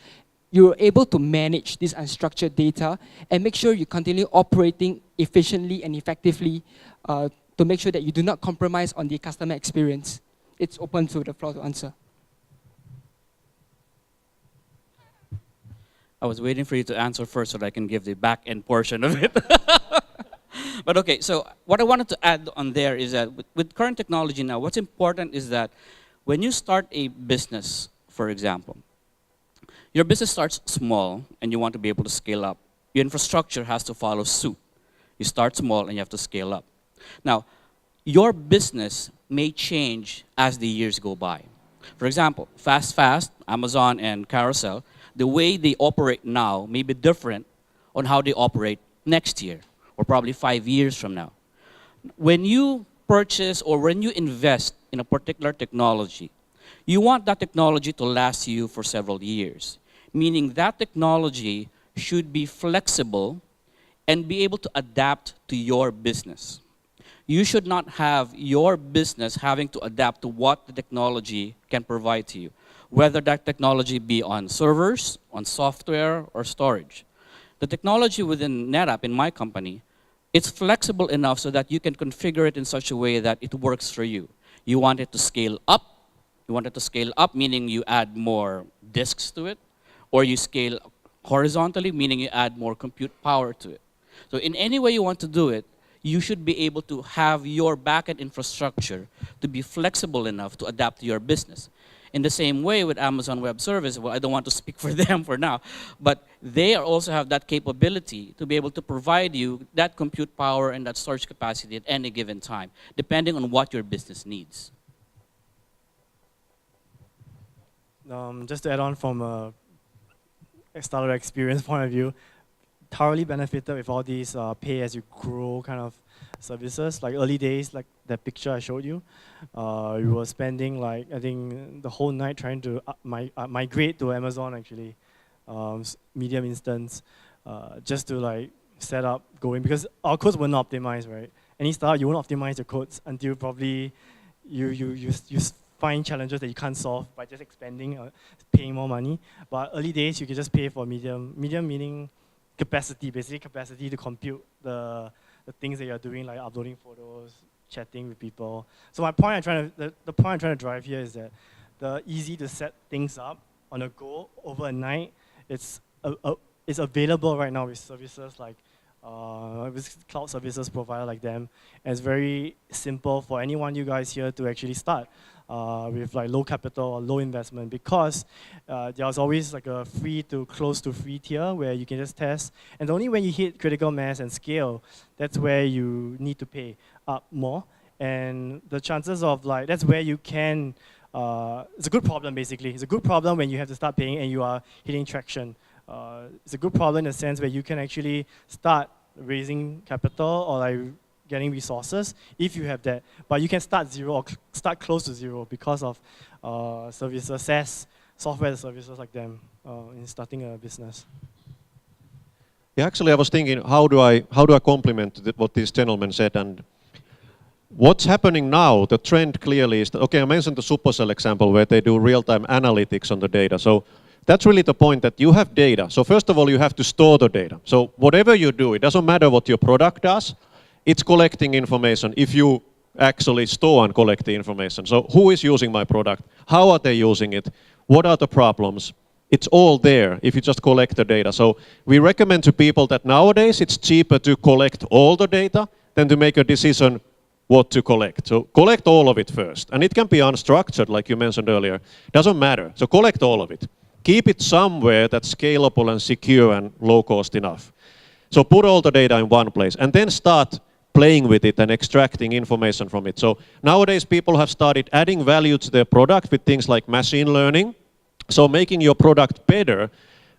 [SPEAKER 1] you're able to manage this unstructured data and make sure you continue operating efficiently and effectively to make sure that you do not compromise on the customer experience? It's open to the floor to answer.
[SPEAKER 3] I was waiting for you to answer first so that I can give the back-end portion of it. But okay, so what I wanted to add on there is that with current technology now, what's important is that when you start a business, for example, your business starts small and you want to be able to scale up. Your infrastructure has to follow suit. You start small and you have to scale up. Now, your business may change as the years go by. For example, Fast, Amazon, and Carousel, the way they operate now may be different on how they operate next year or probably 5 years from now. When you purchase or when you invest in a particular technology, you want that technology to last you for several years, meaning that technology should be flexible and be able to adapt to your business. You should not have your business having to adapt to what the technology can provide to you, whether that technology be on servers, on software, or storage. The technology within NetApp, in my company, it's flexible enough so that you can configure it in such a way that it works for you. You want it to scale up. You want it to scale up, meaning you add more disks to it, or you scale horizontally, meaning you add more compute power to it. So in any way you want to do it, you should be able to have your backend infrastructure to be flexible enough to adapt to your business. In the same way with Amazon Web Services, well, I don't want to speak for them for now, but they also have that capability to be able to provide you that compute power and that storage capacity at any given time, depending on what your business needs.
[SPEAKER 2] Just to add on from a starter experience point of view, thoroughly benefited with all these pay-as-you-grow kind of services. Like early days, like that picture I showed you, we were spending like, I think, the whole night trying to migrate to Amazon actually, medium instance, just to like set up going, because our codes were not optimized, right? Any startup, you won't optimize your codes until probably you find challenges that you can't solve by just expanding or paying more money. But early days, you could just pay for medium meaning capacity, basically capacity to compute the things that you're doing, like uploading photos, chatting with people. So my point the point I'm trying to drive here is that the easy to set things up on a go over a night, it's available right now with services like with cloud services provider like them. And it's very simple for anyone you guys here to actually start with like low capital or low investment, because there's always like a free to close to free tier where you can just test. And only when you hit critical mass and scale, that's where you need to pay up more. And the chances of like, that's where you can, it's a good problem basically. It's a good problem when you have to start paying and you are hitting traction. It's a good problem in the sense where you can actually start raising capital or like getting resources if you have that. But you can start zero or start close to zero because of services, SaaS, software services like them in starting a business.
[SPEAKER 4] Yeah, actually, I was thinking, how do I complement what this gentleman said? And what's happening now, the trend clearly is that, okay, I mentioned the Supercell example where they do real-time analytics on the data. So that's really the point, that you have data. So first of all, you have to store the data. So whatever you do, it doesn't matter what your product does, it's collecting information if you actually store and collect the information. So who is using my product? How are they using it? What are the problems? It's all there if you just collect the data. So we recommend to people that nowadays it's cheaper to collect all the data than to make a decision what to collect. So collect all of it first. And it can be unstructured, like you mentioned earlier. Doesn't matter. So collect all of it. Keep it somewhere that's scalable and secure and low cost enough. So put all the data in one place and then start playing with it and extracting information from it. So nowadays people have started adding value to their product with things like machine learning. So making your product better,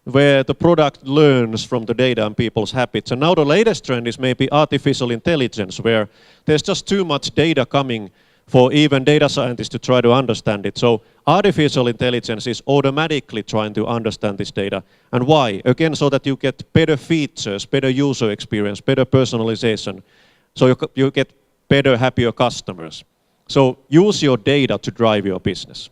[SPEAKER 4] where the product learns from the data and people's habits. And now the latest trend is maybe artificial intelligence, where there's just too much data coming for even data scientists to try to understand it. So artificial intelligence is automatically trying to understand this data. And why? Again, so that you get better features, better user experience, better personalization. So you get better, happier customers. So use your data to drive your business.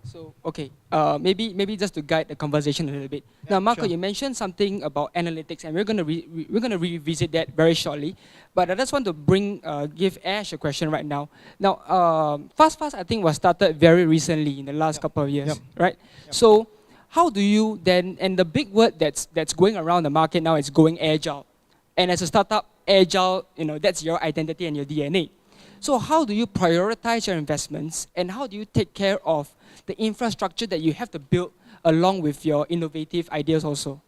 [SPEAKER 1] So, okay, maybe just to guide the conversation a little bit.
[SPEAKER 5] Yeah,
[SPEAKER 1] now, Marco,
[SPEAKER 5] sure.
[SPEAKER 1] you mentioned something about analytics, and we're gonna revisit that very shortly. But I just want to give Ash a question right now. Now, Fast, I think was started very recently in the last couple of years, right? So, how do you then? And the big word that's going around the market now is going agile. And as a startup, agile, that's your identity and your DNA. So, how do you prioritize your investments, and how do you take care of the infrastructure that you have to build along with your innovative ideas also?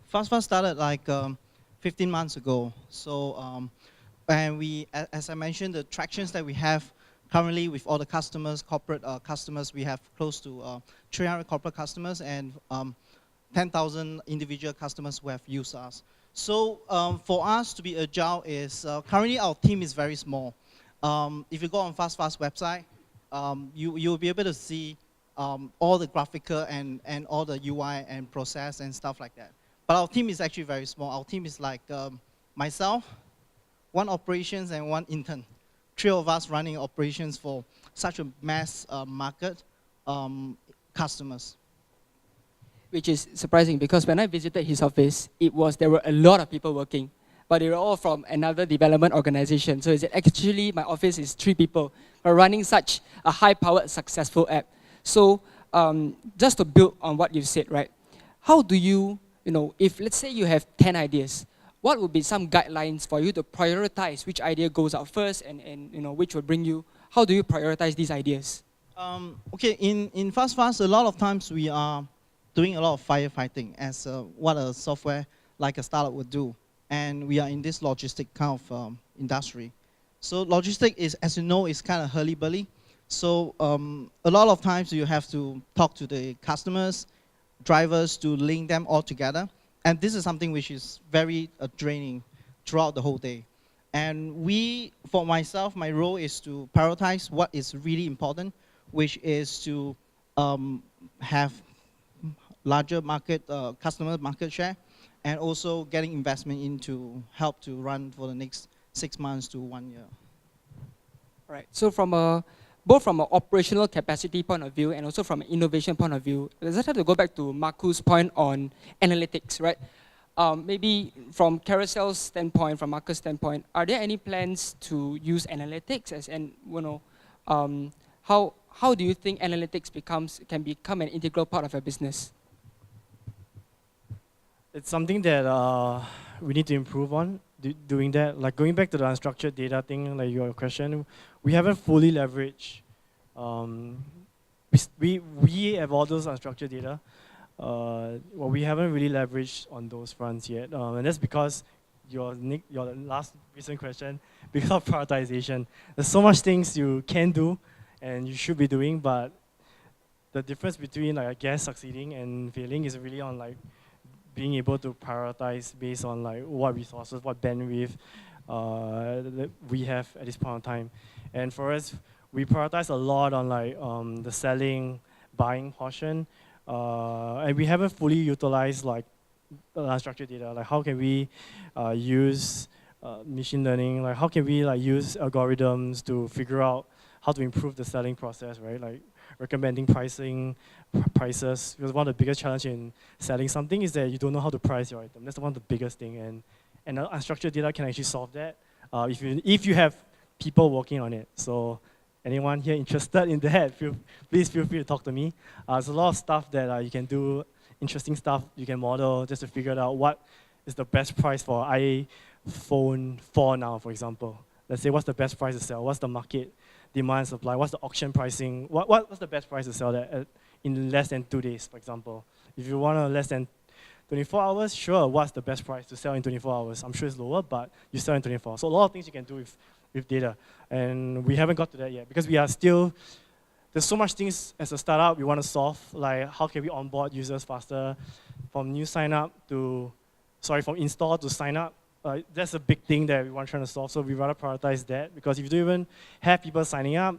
[SPEAKER 5] Fast started like 15 months ago. So, and we, as I mentioned, the tractions that we have currently with all the customers, corporate customers, we have close to 300 corporate customers and 10,000 individual customers who have used us. So for us to be agile is, currently our team is very small. If you go on Fast website, you'll be able to see all the graphical and all the UI and process and stuff like that. But our team is actually very small. Our team is like myself, one operations and one intern. 3 of us running operations for such a mass market customers.
[SPEAKER 1] Which is surprising because when I visited his office, there were a lot of people working, but they were all from another development organization. So it's actually my office is 3 people running such a high-powered, successful app. So just to build on what you said, right? How do you, if let's say you have 10 ideas, what would be some guidelines for you to prioritize which idea goes out first and which will bring you, how do you prioritize these ideas?
[SPEAKER 5] Okay, in Fast, a lot of times we are doing a lot of firefighting as what a software like a startup would do. And we are in this logistic kind of industry. So logistic is, as you know, is kind of hurly-burly. So a lot of times you have to talk to the customers, drivers to link them all together. And this is something which is very draining throughout the whole day. And for myself, my role is to prioritize what is really important, which is to have larger customer market share, and also getting investment in to help to run for the next 6 months to 1 year.
[SPEAKER 1] All right. So both from an operational capacity point of view and also from an innovation point of view, let's have to go back to Marco's point on analytics, right? Maybe from Carousel's standpoint, from Marco's standpoint, are there any plans to use analytics how do you think analytics can become an integral part of your business?
[SPEAKER 2] It's something that we need to improve on, doing that. Like going back to the unstructured data thing, like your question, we haven't fully leveraged. We have all those unstructured data. Well, we haven't really leveraged on those fronts yet. And that's because your last recent question, because of prioritization. There's so much things you can do and you should be doing, but the difference between, like, I guess, succeeding and failing is really on, like, being able to prioritize based on, like, what resources, what bandwidth that we have at this point in time. And for us, we prioritize a lot on, like, the selling, buying portion, and we haven't fully utilized, like, unstructured data. Like, how can we use machine learning? Like, how can we, like, use algorithms to figure out how to improve the selling process, right? Like, recommending prices, because one of the biggest challenges in selling something is that you don't know how to price your item. That's one of the biggest thing, and unstructured data can actually solve that if you have people working on it. So anyone here interested in that, please feel free to talk to me. There's a lot of stuff that you can do, interesting stuff you can model just to figure out what is the best price for iPhone 4 now, for example. Let's say, what's the best price to sell? What's the market demand, supply? What's the auction pricing? What's the best price to sell that in less than 2 days, for example? If you want less than 24 hours, sure, what's the best price to sell in 24 hours? I'm sure it's lower, but you sell in 24. So a lot of things you can do with data. And we haven't got to that yet because we are still, there's so much things as a startup we want to solve, like how can we onboard users faster, from install to sign up. That's a big thing that we want trying to solve, so we rather prioritize that, because if you don't even have people signing up,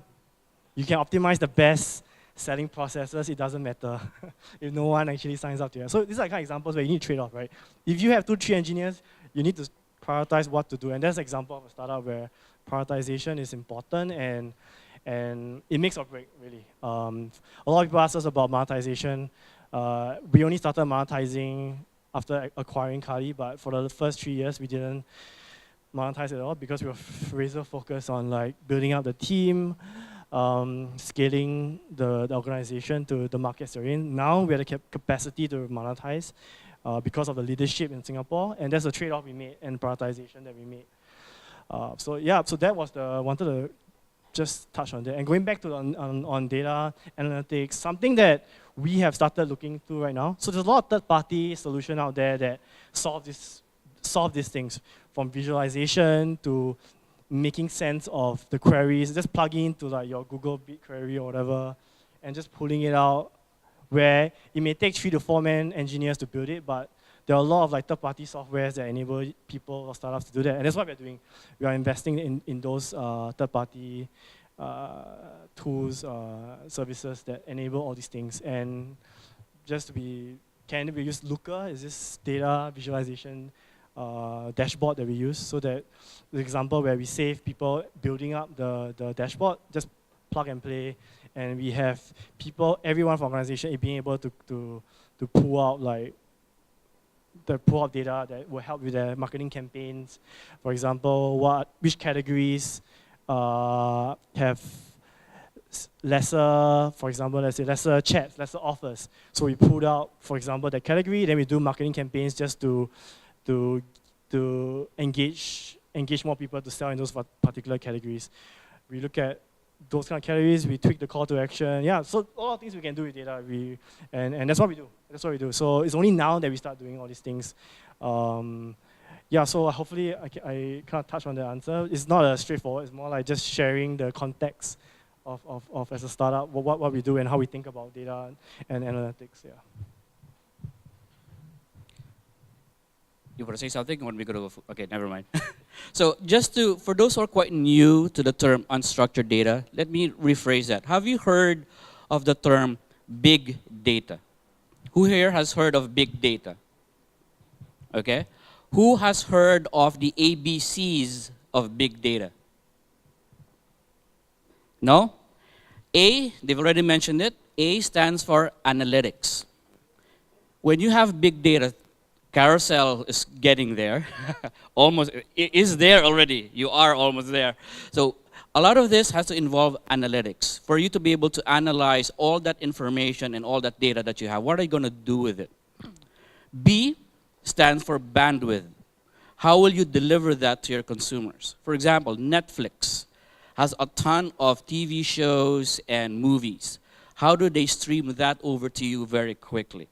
[SPEAKER 2] you can optimize the best selling processes, it doesn't matter if no one actually signs up to you. So these are kind of examples where you need to trade off, right? If you have 2-3 engineers, you need to prioritize what to do, and that's an example of a startup where prioritization is important, and it makes or break, really. A lot of people ask us about monetization. We only started monetizing after acquiring Kali, but for the first 3 years, we didn't monetize at all because we were razor focused on, like, building up the team, scaling the organization to the markets they're in. Now we have the capacity to monetize because of the leadership in Singapore, and that's a trade-off we made and prioritization that we made. So that was wanted to just touch on that. And going back to on data analytics, something that we have started looking through right now. So there's a lot of third-party solution out there that solve these things, from visualization to making sense of the queries, just plugging into, like, your Google BigQuery or whatever, and just pulling it out, where it may take 3 to 4 man engineers to build it, but there are a lot of, like, third-party softwares that enable people or startups to do that, and that's what we're doing. We are investing in those third-party tools, services that enable all these things. And just to be candid, we use Looker, is this data visualization dashboard that we use, so that the example where we save people building up the dashboard, just plug and play, and we have people, everyone from the organization, being able to pull out, like, the pool of data that will help with their marketing campaigns. For example, which categories have lesser, for example, let's say lesser chats, lesser offers. So we pulled out, for example, the category, then we do marketing campaigns just to engage more people to sell in those particular categories. We look at those kind of categories, we tweak the call to action. Yeah, so a lot of things we can do with data, and that's what we do. That's what we do. So it's only now that we start doing all these things. Yeah, so hopefully I kind of touched on the answer. It's not a straightforward, it's more like just sharing the context of as a startup, what we do and how we think about data and analytics, yeah.
[SPEAKER 3] You want to say something, or want me to go? Okay, never mind. So for those who are quite new to the term unstructured data, let me rephrase that. Have you heard of the term big data? Who here has heard of big data? Okay. Who has heard of the ABCs of big data? No? A, they've already mentioned it. A stands for analytics. When you have big data, Carousel is getting there. Almost, it is there already. You are almost there. So a lot of this has to involve analytics. For you to be able to analyze all that information and all that data that you have, what are you going to do with it? B stands for bandwidth. How will you deliver that to your consumers? For example, Netflix has a ton of TV shows and movies. How do they stream that over to you very quickly?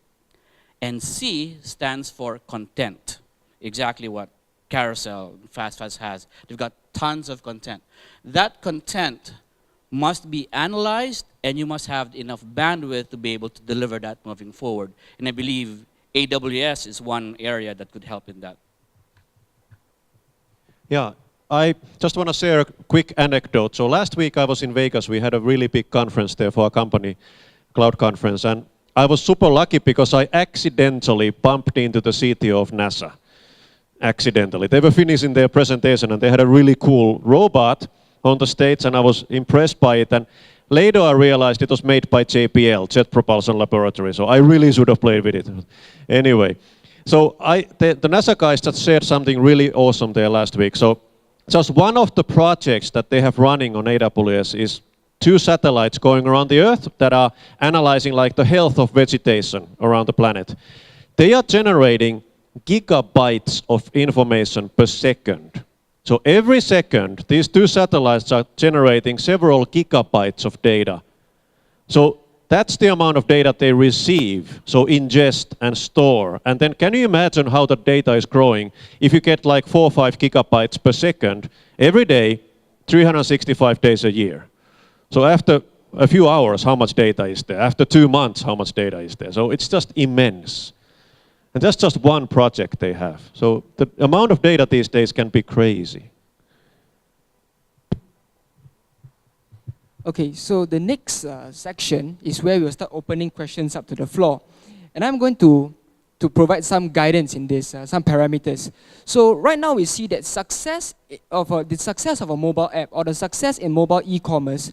[SPEAKER 3] And C stands for content. Exactly what Carousel, Fast has. They've got tons of content. That content must be analyzed, and you must have enough bandwidth to be able to deliver that moving forward. And I believe AWS is one area that could help in that.
[SPEAKER 4] Yeah, I just want to share a quick anecdote. So last week I was in Vegas. We had a really big conference there for our company, cloud conference, and I was super lucky because I accidentally bumped into the CTO of NASA. Accidentally. They were finishing their presentation and they had a really cool robot on the stage, and I was impressed by it. And later I realized it was made by JPL, Jet Propulsion Laboratory, so I really should have played with it. Anyway, so the NASA guys just shared something really awesome there last week. So just one of the projects that they have running on AWS is 2 satellites going around the Earth that are analyzing like the health of vegetation around the planet. They are generating gigabytes of information per second. So every second, these 2 satellites are generating several gigabytes of data. So that's the amount of data they receive, so ingest and store. And then can you imagine how the data is growing if you get like 4 or 5 gigabytes per second every day, 365 days a year? So after a few hours, how much data is there? After 2 months, how much data is there? So it's just immense. And that's just one project they have. So the amount of data these days can be crazy.
[SPEAKER 1] Okay, so the next section is where we'll start opening questions up to the floor. And I'm going to provide some guidance in this, some parameters. So right now we see that the success of a mobile app or the success in mobile e-commerce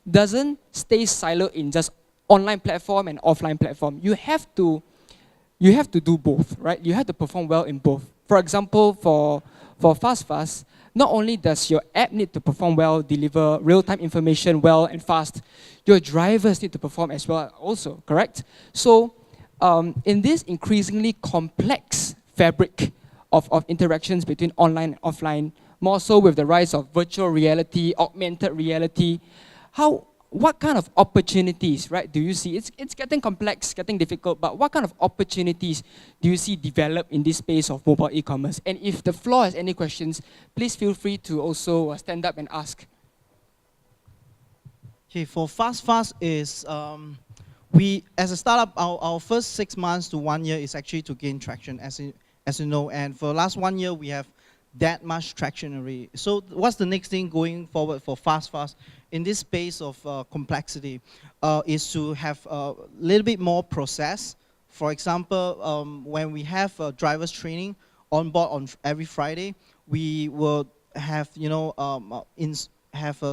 [SPEAKER 1] doesn't stay siloed in just online platform and offline platform. You have to do both, right? You have to perform well in both. For example, for Fast, not only does your app need to perform well, deliver real-time information well and fast, your drivers need to perform as well also, correct? So in this increasingly complex fabric of interactions between online and offline, more so with the rise of virtual reality, augmented reality, what kind of opportunities, right, do you see? It's getting complex, getting difficult, but what kind of opportunities do you see develop in this space of mobile e-commerce? And if the floor has any questions, please feel free to also stand up and ask.
[SPEAKER 5] Okay, for Fast is, we, as a startup, our first 6 months to 1 year is actually to gain traction, as you know, and for the last 1 year, we have that much traction already. So what's the next thing going forward for Fast in this space of complexity is to have a little bit more process. For example, when we have drivers training on board on every Friday, we will have, you know,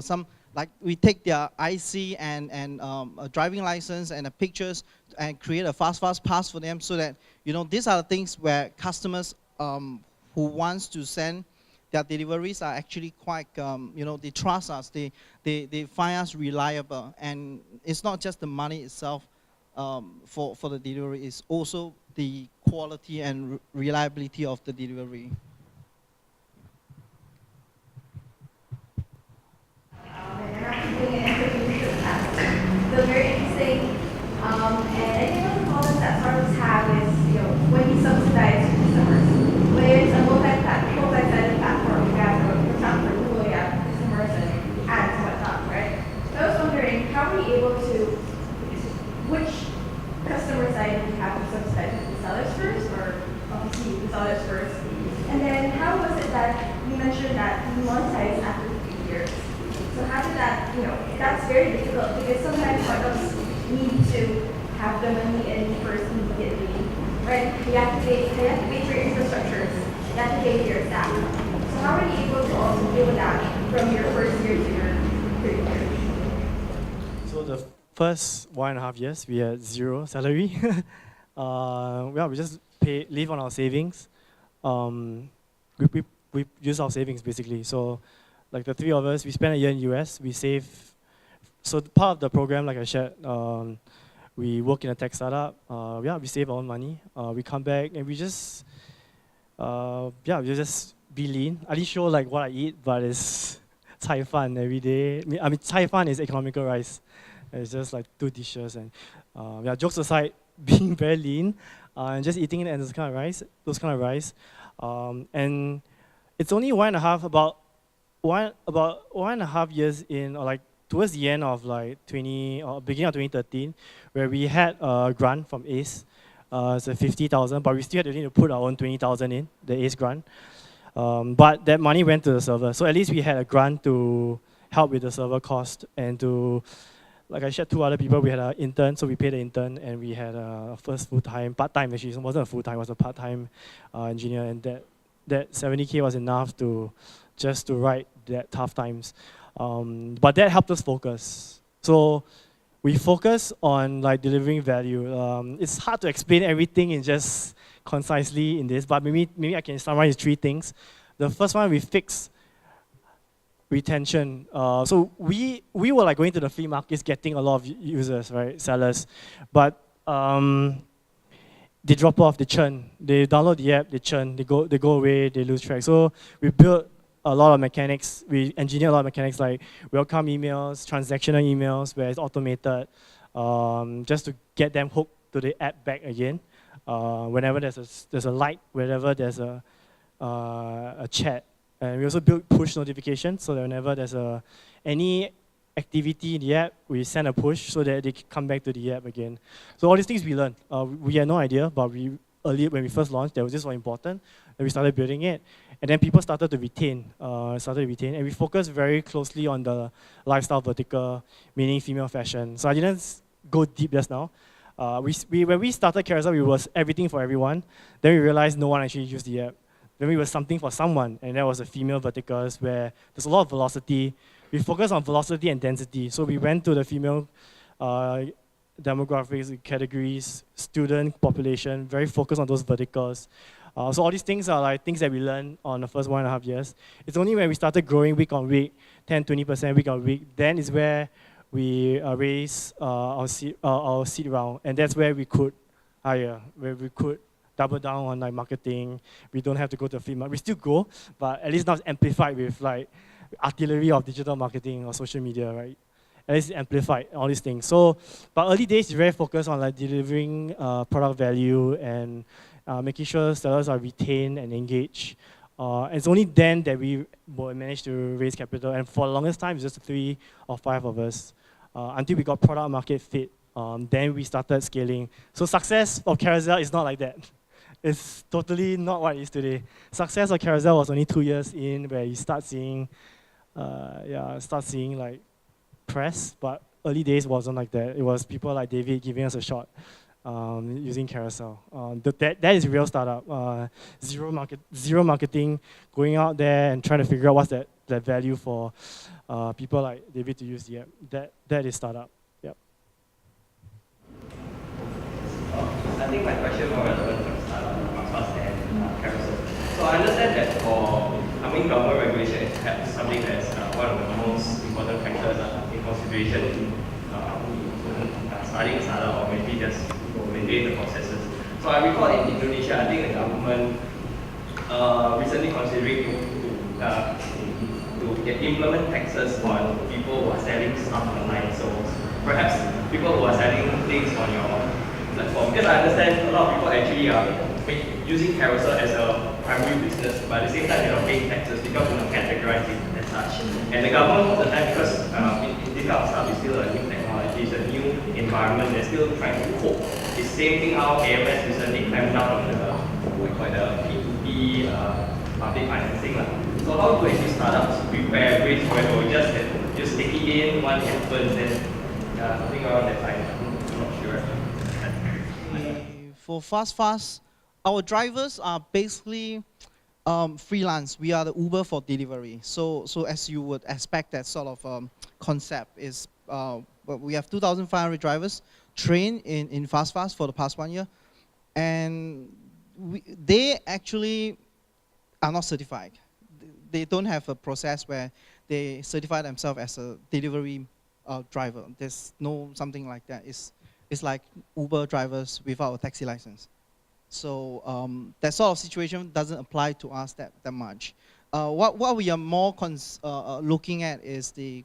[SPEAKER 5] some, like we take their IC and a driving license and the pictures and create a Fast pass for them, so that, you know, these are the things where customers who wants to send their deliveries are actually quite, you know, they trust us, they find us reliable. And it's not just the money itself for the delivery, it's also the quality and reliability of the delivery.
[SPEAKER 6] And after doing an interview for the past, so very interesting. And I think one of the problems that startups have is, you know, when you subsidize your customers, whether it's a multi-sided platform, you guys are, for example, Google, you have customers and ads and whatnot, right? So I was wondering, how are you able to, which customer side do you have to subsidize? The sellers first, or obviously the sellers first? And then how was it that you mentioned that you monetize after 3 years? So how did that, you know, that's very difficult because sometimes startups need to have the money in first immediately, right? You have to pay for your infrastructures, you have to pay for your staff. So how are you able to also deal with that from your first year to your third year?
[SPEAKER 2] So the first 1.5 years, we had 0 salary. Yeah, we just live on our savings. We use our savings basically. So like the 3 of us, we spend a year in US, we save. So part of the program, like I shared, we work in a tech startup. Yeah, we save our own money. We come back and we just, yeah, we just be lean. I didn't show like what I eat, but it's Cai fan every day. I mean, Cai fan is economical rice. It's just like 2 dishes. And yeah, jokes aside, being very lean and just eating it and those kind of rice. And it's only about 1.5 years in, or like towards the end of like beginning of 2013, where we had a grant from ACE. It's a 50,000, but we still had to put our own 20,000 in the ACE grant. But that money went to the server, so at least we had a grant to help with the server cost, and to, like I shared, 2 other people. We had an intern, so we paid the intern, and we had a first part-time actually. It wasn't a full-time, it was a part-time engineer, and that 70K was enough to just to ride that tough times. But that helped us focus. So we focus on like delivering value. It's hard to explain everything in just concisely in this, but maybe I can summarize 3 things. The first one, we fix retention. So we were like going to the flea markets, getting a lot of users, right, sellers, but they drop off, they churn. They download the app, they churn, they go away, they lose track. So we built a lot of mechanics. We engineer a lot of mechanics like welcome emails, transactional emails, where it's automated, just to get them hooked to the app back again. Whenever there's a like, whenever there's a chat. And we also built push notifications, so that whenever there's any activity in the app, we send a push so that they can come back to the app again. So all these things we learned. We had no idea, but earlier when we first launched, this was important, and we started building it. And then people started to retain, and we focused very closely on the lifestyle vertical, meaning female fashion. So I didn't go deep just now. When we started Carousel, we was everything for everyone. Then we realized no one actually used the app. Then we were something for someone, and that was the female verticals, where there's a lot of velocity. We focus on velocity and density. So we went to the female demographics, categories, student population, very focused on those verticals. So all these things are like things that we learned on the first 1.5 years. It's only when we started growing week on week, 10, 20% week on week, then is where we raise our seed round, and that's where we could hire, where we could double down on like marketing. We don't have to go to the flea market. We still go, but at least now it's amplified with like artillery of digital marketing or social media, right? At least it's amplified, all these things. So, but early days is very focused on like delivering product value and making sure sellers are retained and engaged. And it's only then that we managed to raise capital. And for the longest time, it's just 3 or 5 of us. Until we got product market fit, then we started scaling. So success of Carousel is not like that. It's totally not what it is today. Success of Carousel was only 2 years in, where you start seeing like press, but early days wasn't like that. It was people like David giving us a shot using Carousel. That is real startup. Zero marketing, going out there and trying to figure out what's that value for people like David to use the app. That is startup. Yep.
[SPEAKER 7] I think my question more relevant for startup, Fast and Carousel. So I understand that government regulation is perhaps something that's one of the most important factors in consideration in starting a startup, or maybe just maintain the processes. So I recall in Indonesia, I think the government recently considering to implement taxes on people who are selling stuff online. So perhaps people who are selling things on your platform, because I understand a lot of people actually are using Carousel as a primary business, but at the same time they're not paying taxes because you're not categorized it as such. And the government all the time, because this kind of stuff is still a new technology, it's a new environment, they're still trying to cope. It's the same thing how AMS recently clamped down on the P2P public financing. So how do actually startups prepare ways where we just take it in, once it happens, then something around that time? I'm not sure.
[SPEAKER 5] For Fast, our drivers are basically freelance. We are the Uber for delivery. So as you would expect, that sort of concept is, we have 2,500 drivers trained in Fast for the past 1 year, and they actually are not certified. They don't have a process where they certify themselves as a delivery driver. There's no something like that. It's like Uber drivers without a taxi license. So that sort of situation doesn't apply to us that much. What we are more looking at is the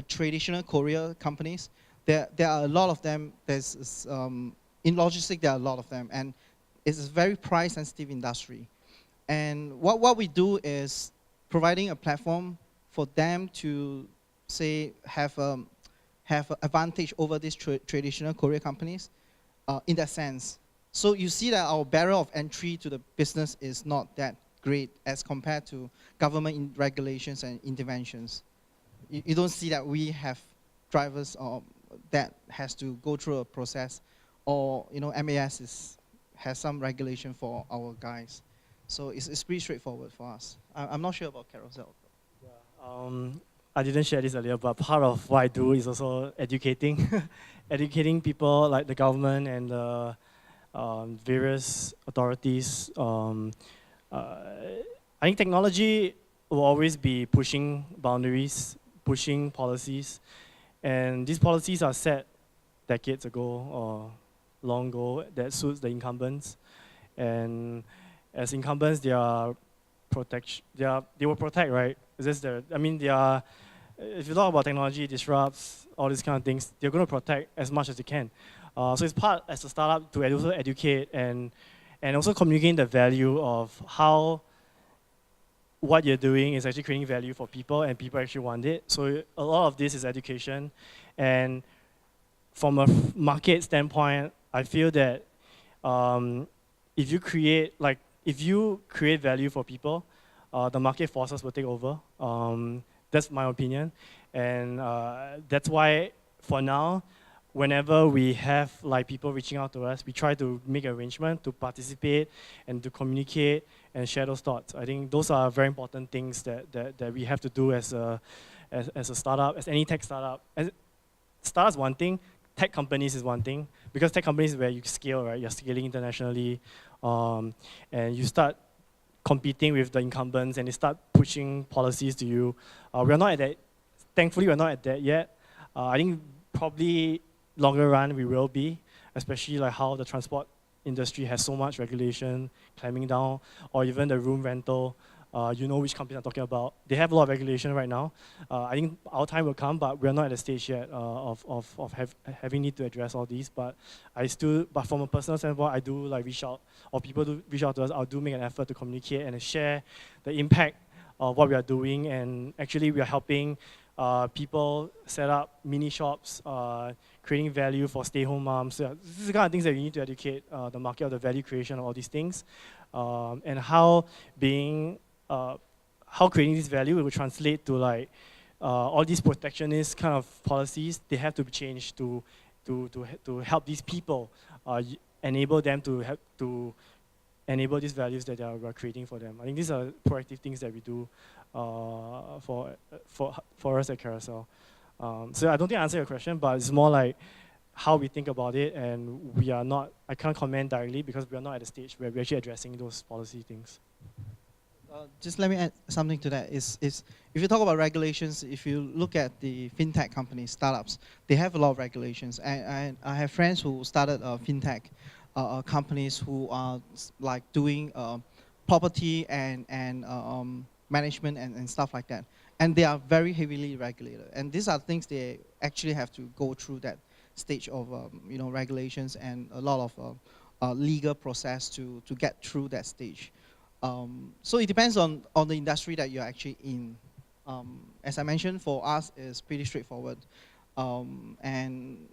[SPEAKER 5] traditional courier companies. There are a lot of them. In logistics there are a lot of them, and it's a very price sensitive industry. And what we do is providing a platform for them to, say, have an advantage over these traditional courier companies in that sense. So you see that our barrier of entry to the business is not that great as compared to government regulations and interventions. You don't see that we have drivers that has to go through a process, or MAS has some regulation for our guys. So it's pretty straightforward for us. I'm not sure about Carousel.
[SPEAKER 2] Yeah, I didn't share this earlier, but part of what I do is also educating, educating people like the government and the various authorities. I think technology will always be pushing boundaries, pushing policies, and these policies are set decades ago or long ago that suits the incumbents. And as incumbents, they will protect, right? It's just if you talk about technology disrupts, all these kind of things, they're going to protect as much as they can. So it's part as a startup to also educate and also communicate the value of how what you're doing is actually creating value for people and people actually want it. So a lot of this is education. And from a market standpoint, I feel that if you create value for people, the market forces will take over. That's my opinion. And that's why for now, whenever we have people reaching out to us, we try to make arrangement to participate and to communicate and share those thoughts. I think those are very important things that we have to do as a startup, as any tech startup. Startup is one thing, tech companies is one thing, because tech companies is where you scale, right? You're scaling internationally, and you start competing with the incumbents and they start pushing policies to you. We're not at that. Thankfully, we're not at that yet. I think probably longer run we will be, especially how the transport industry has so much regulation climbing down, or even the room rental. You know which companies I'm talking about. They have a lot of regulation right now. I think our time will come, but we're not at the stage yet of having need to address all these. But from a personal standpoint, I do reach out, or people do reach out to us. I'll do make an effort to communicate and share the impact of what we are doing. And actually, we are helping people set up mini shops, creating value for stay-home moms. So this is the kind of things that we need to educate the market of the value creation of all these things, and how creating this value will translate to all these protectionist kind of policies. They have to be changed to help these people, enable them to enable these values that we're creating for them. I think these are proactive things that we do for us at Carousel. So I don't think I answered your question, but it's more how we think about it, and I can't comment directly because we are not at the stage where we're actually addressing those policy things.
[SPEAKER 5] Just let me add something to that. If you talk about regulations, if you look at the fintech companies, startups, they have a lot of regulations. And I have friends who started fintech companies who are doing property and management and stuff like that. And they are very heavily regulated. And these are things they actually have to go through that stage of regulations and a lot of legal process to get through that stage. So it depends on the industry that you're actually in. As I mentioned, for us, it's pretty straightforward. And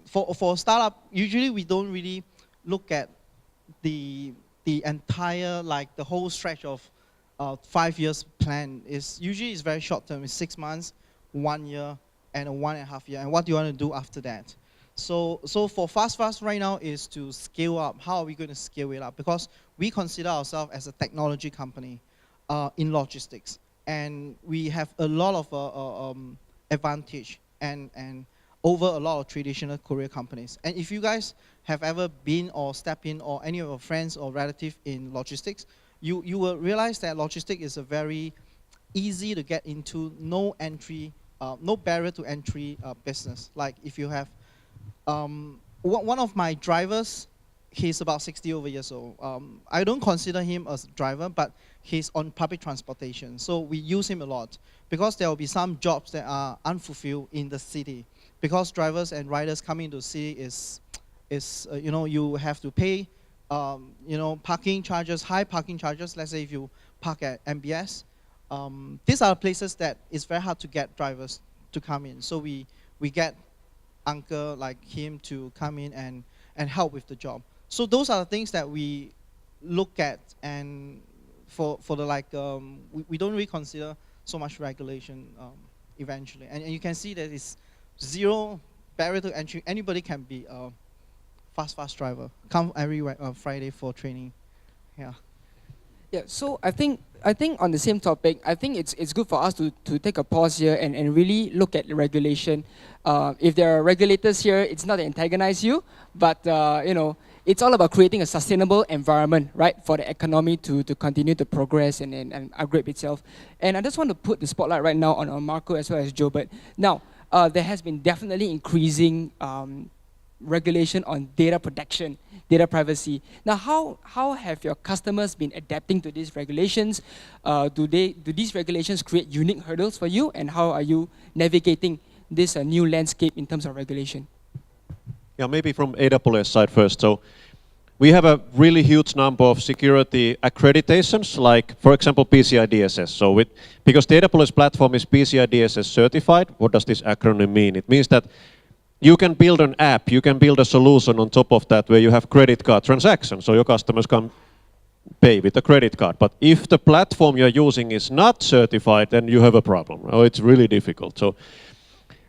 [SPEAKER 5] for a startup, usually we don't really look at the entire, the whole stretch of 5 years plan. Usually it's very short term. It's 6 months, 1 year, and 1.5 years. And what do you want to do after that? So for Fast right now is to scale up. How are we going to scale it up? Because we consider ourselves as a technology company in logistics. And we have a lot of advantage and over a lot of traditional courier companies. And if you guys have ever been or stepped in, or any of your friends or relatives in logistics, you will realize that logistics is a very easy to get into, no barrier to entry business. Like if you have one of my drivers, he's about 60 over years old. I don't consider him as a driver, but he's on public transportation. So we use him a lot because there will be some jobs that are unfulfilled in the city. Because drivers and riders coming into the city is you have to pay parking charges, high parking charges. Let's say if you park at MBS, these are places that it's very hard to get drivers to come in. So we get uncle like him to come in and help with the job. So those are the things that we look at, and for the we don't really consider so much regulation eventually. And you can see that it's zero barrier to entry. Anybody can be a fast driver. Come every Friday for training. Yeah.
[SPEAKER 1] Yeah, so I think on the same topic, I think it's good for us to take a pause here and really look at the regulation. If there are regulators here, it's not to antagonize you, but it's all about creating a sustainable environment, right, for the economy to continue to progress and upgrade itself. And I just want to put the spotlight right now on Marco as well as Joe. But now, there has been definitely increasing regulation on data protection, data privacy. Now, how have your customers been adapting to these regulations? Do these regulations create unique hurdles for you, and how are you navigating this new landscape in terms of regulation?
[SPEAKER 4] Yeah, maybe from AWS side first. So we have a really huge number of security accreditations, like, for example, Pci Dss. So because the AWS platform is Pci Dss certified, what does this acronym mean? It means that you can build an app, you can build a solution on top of that where you have credit card transactions, so your customers can pay with a credit card. But if the platform you're using is not certified, then you have a problem. Oh, it's really difficult. So,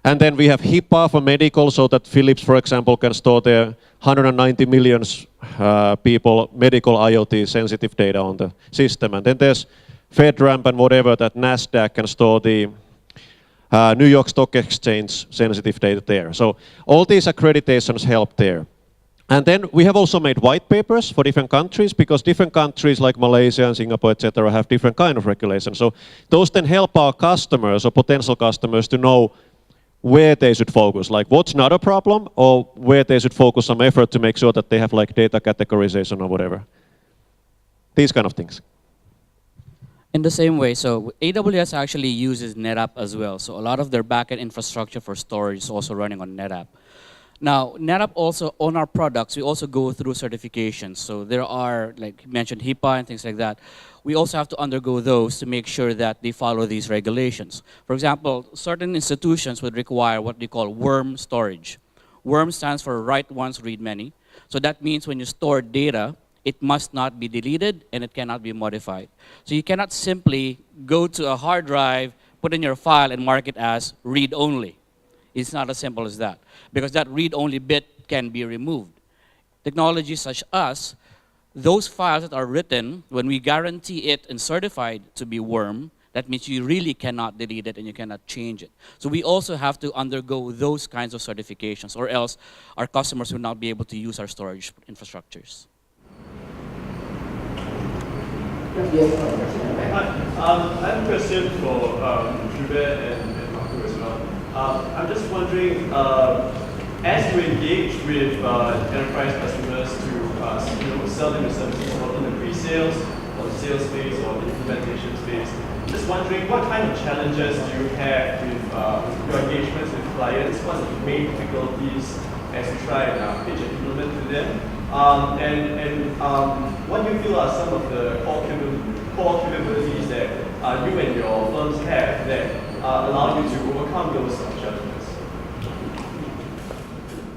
[SPEAKER 4] and then we have HIPAA for medical, so that Philips, for example, can store their 190 million people medical IoT sensitive data on the system. And then there's FedRAMP and whatever, that NASDAQ can store the New York Stock Exchange sensitive data there. So all these accreditations help there. And then we have also made white papers for different countries, because different countries like Malaysia and Singapore, etc., have different kind of regulations. So those then help our customers or potential customers to know where they should focus, like what's not a problem, or where they should focus some effort to make sure that they have like data categorization or whatever. These kind of things.
[SPEAKER 3] In the same way, so AWS actually uses NetApp as well. So a lot of their backend infrastructure for storage is also running on NetApp. Now, NetApp also, on our products, we also go through certifications. So there are, like you mentioned, HIPAA and things like that. We also have to undergo those to make sure that they follow these regulations. For example, certain institutions would require what they call worm storage. Worm stands for write once, read many. So that means when you store data, it must not be deleted and it cannot be modified. So you cannot simply go to a hard drive, put in your file and mark it as read only. It's not as simple as that, because that read only bit can be removed. Technologies such as those files that are written, when we guarantee it and certified to be worm, that means you really cannot delete it and you cannot change it. So we also have to undergo those kinds of certifications, or else our customers will not be able to use our storage infrastructures.
[SPEAKER 8] I have a question for Hubert and Marco as well. I'm just wondering, as you engage with enterprise customers to sell them the services, or in the pre-sales, or the sales phase, or the implementation phase, just wondering what kind of challenges do you have with your engagements with clients? What are the main difficulties as you try and pitch and implement to them? What do you feel are some of the core capabilities that you and your firms have that allow you to overcome those challenges?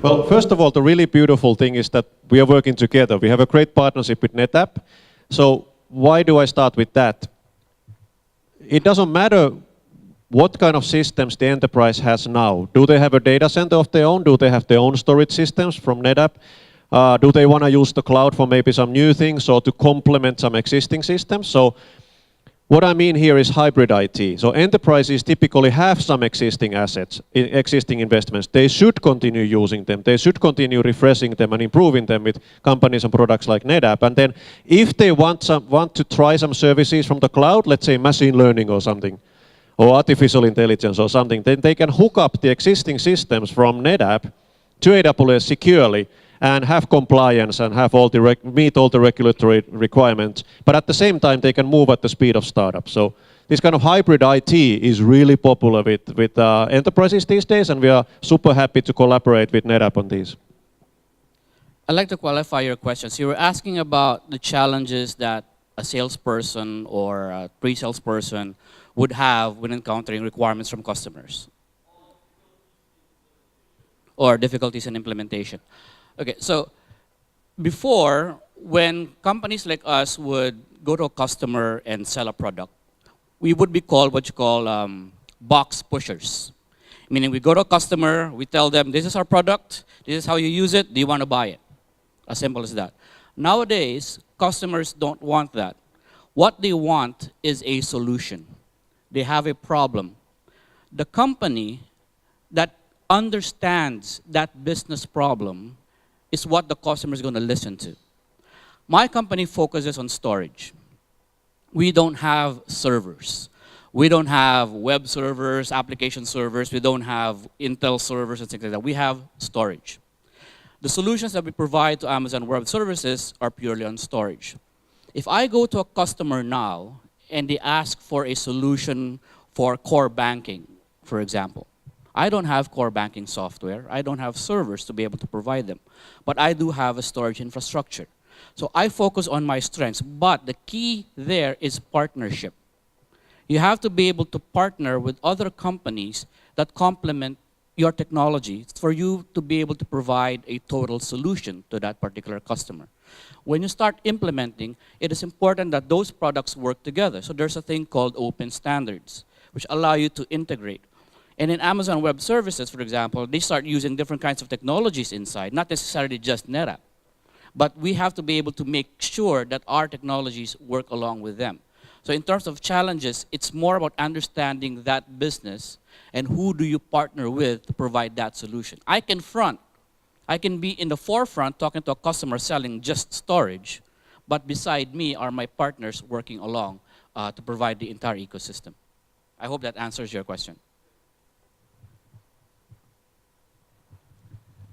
[SPEAKER 4] Well, first of all, the really beautiful thing is that we are working together. We have a great partnership with NetApp. So why do I start with that? It doesn't matter what kind of systems the enterprise has now. Do they have a data center of their own? Do they have their own storage systems from NetApp? Do they want to use the cloud for maybe some new things or to complement some existing systems? So what I mean here is hybrid IT. So enterprises typically have some existing assets, existing investments. They should continue using them. They should continue refreshing them and improving them with companies and products like NetApp. And then if they want to try some services from the cloud, let's say machine learning or something, or artificial intelligence or something, then they can hook up the existing systems from NetApp to AWS securely and have compliance and have meet all the regulatory requirements. But at the same time, they can move at the speed of startups. So this kind of hybrid IT is really popular with enterprises these days, and we are super happy to collaborate with NetApp on these.
[SPEAKER 3] I'd like to qualify your question. So you were asking about the challenges that a salesperson or a pre-salesperson would have when encountering requirements from customers, or difficulties in implementation. Okay, so before, when companies like us would go to a customer and sell a product, we would be called what you call box pushers. Meaning we go to a customer, we tell them, this is our product, this is how you use it, do you want to buy it? As simple as that. Nowadays, customers don't want that. What they want is a solution. They have a problem. The company that understands that business problem is what the customer is going to listen to. My company focuses on storage. We don't have servers. We don't have web servers, application servers. We don't have Intel servers and things like that. We have storage. The solutions that we provide to Amazon Web Services are purely on storage. If I go to a customer now and they ask for a solution for core banking, for example, I don't have core banking software. I don't have servers to be able to provide them. But I do have a storage infrastructure. So I focus on my strengths. But the key there is partnership. You have to be able to partner with other companies that complement your technology for you to be able to provide a total solution to that particular customer. When you start implementing, it is important that those products work together. So there's a thing called open standards, which allow you to integrate. And in Amazon Web Services, for example, they start using different kinds of technologies inside, not necessarily just NetApp. But we have to be able to make sure that our technologies work along with them. So in terms of challenges, it's more about understanding that business and who do you partner with to provide that solution. I can be in the forefront talking to a customer selling just storage, but beside me are my partners working along to provide the entire ecosystem. I hope that answers your question.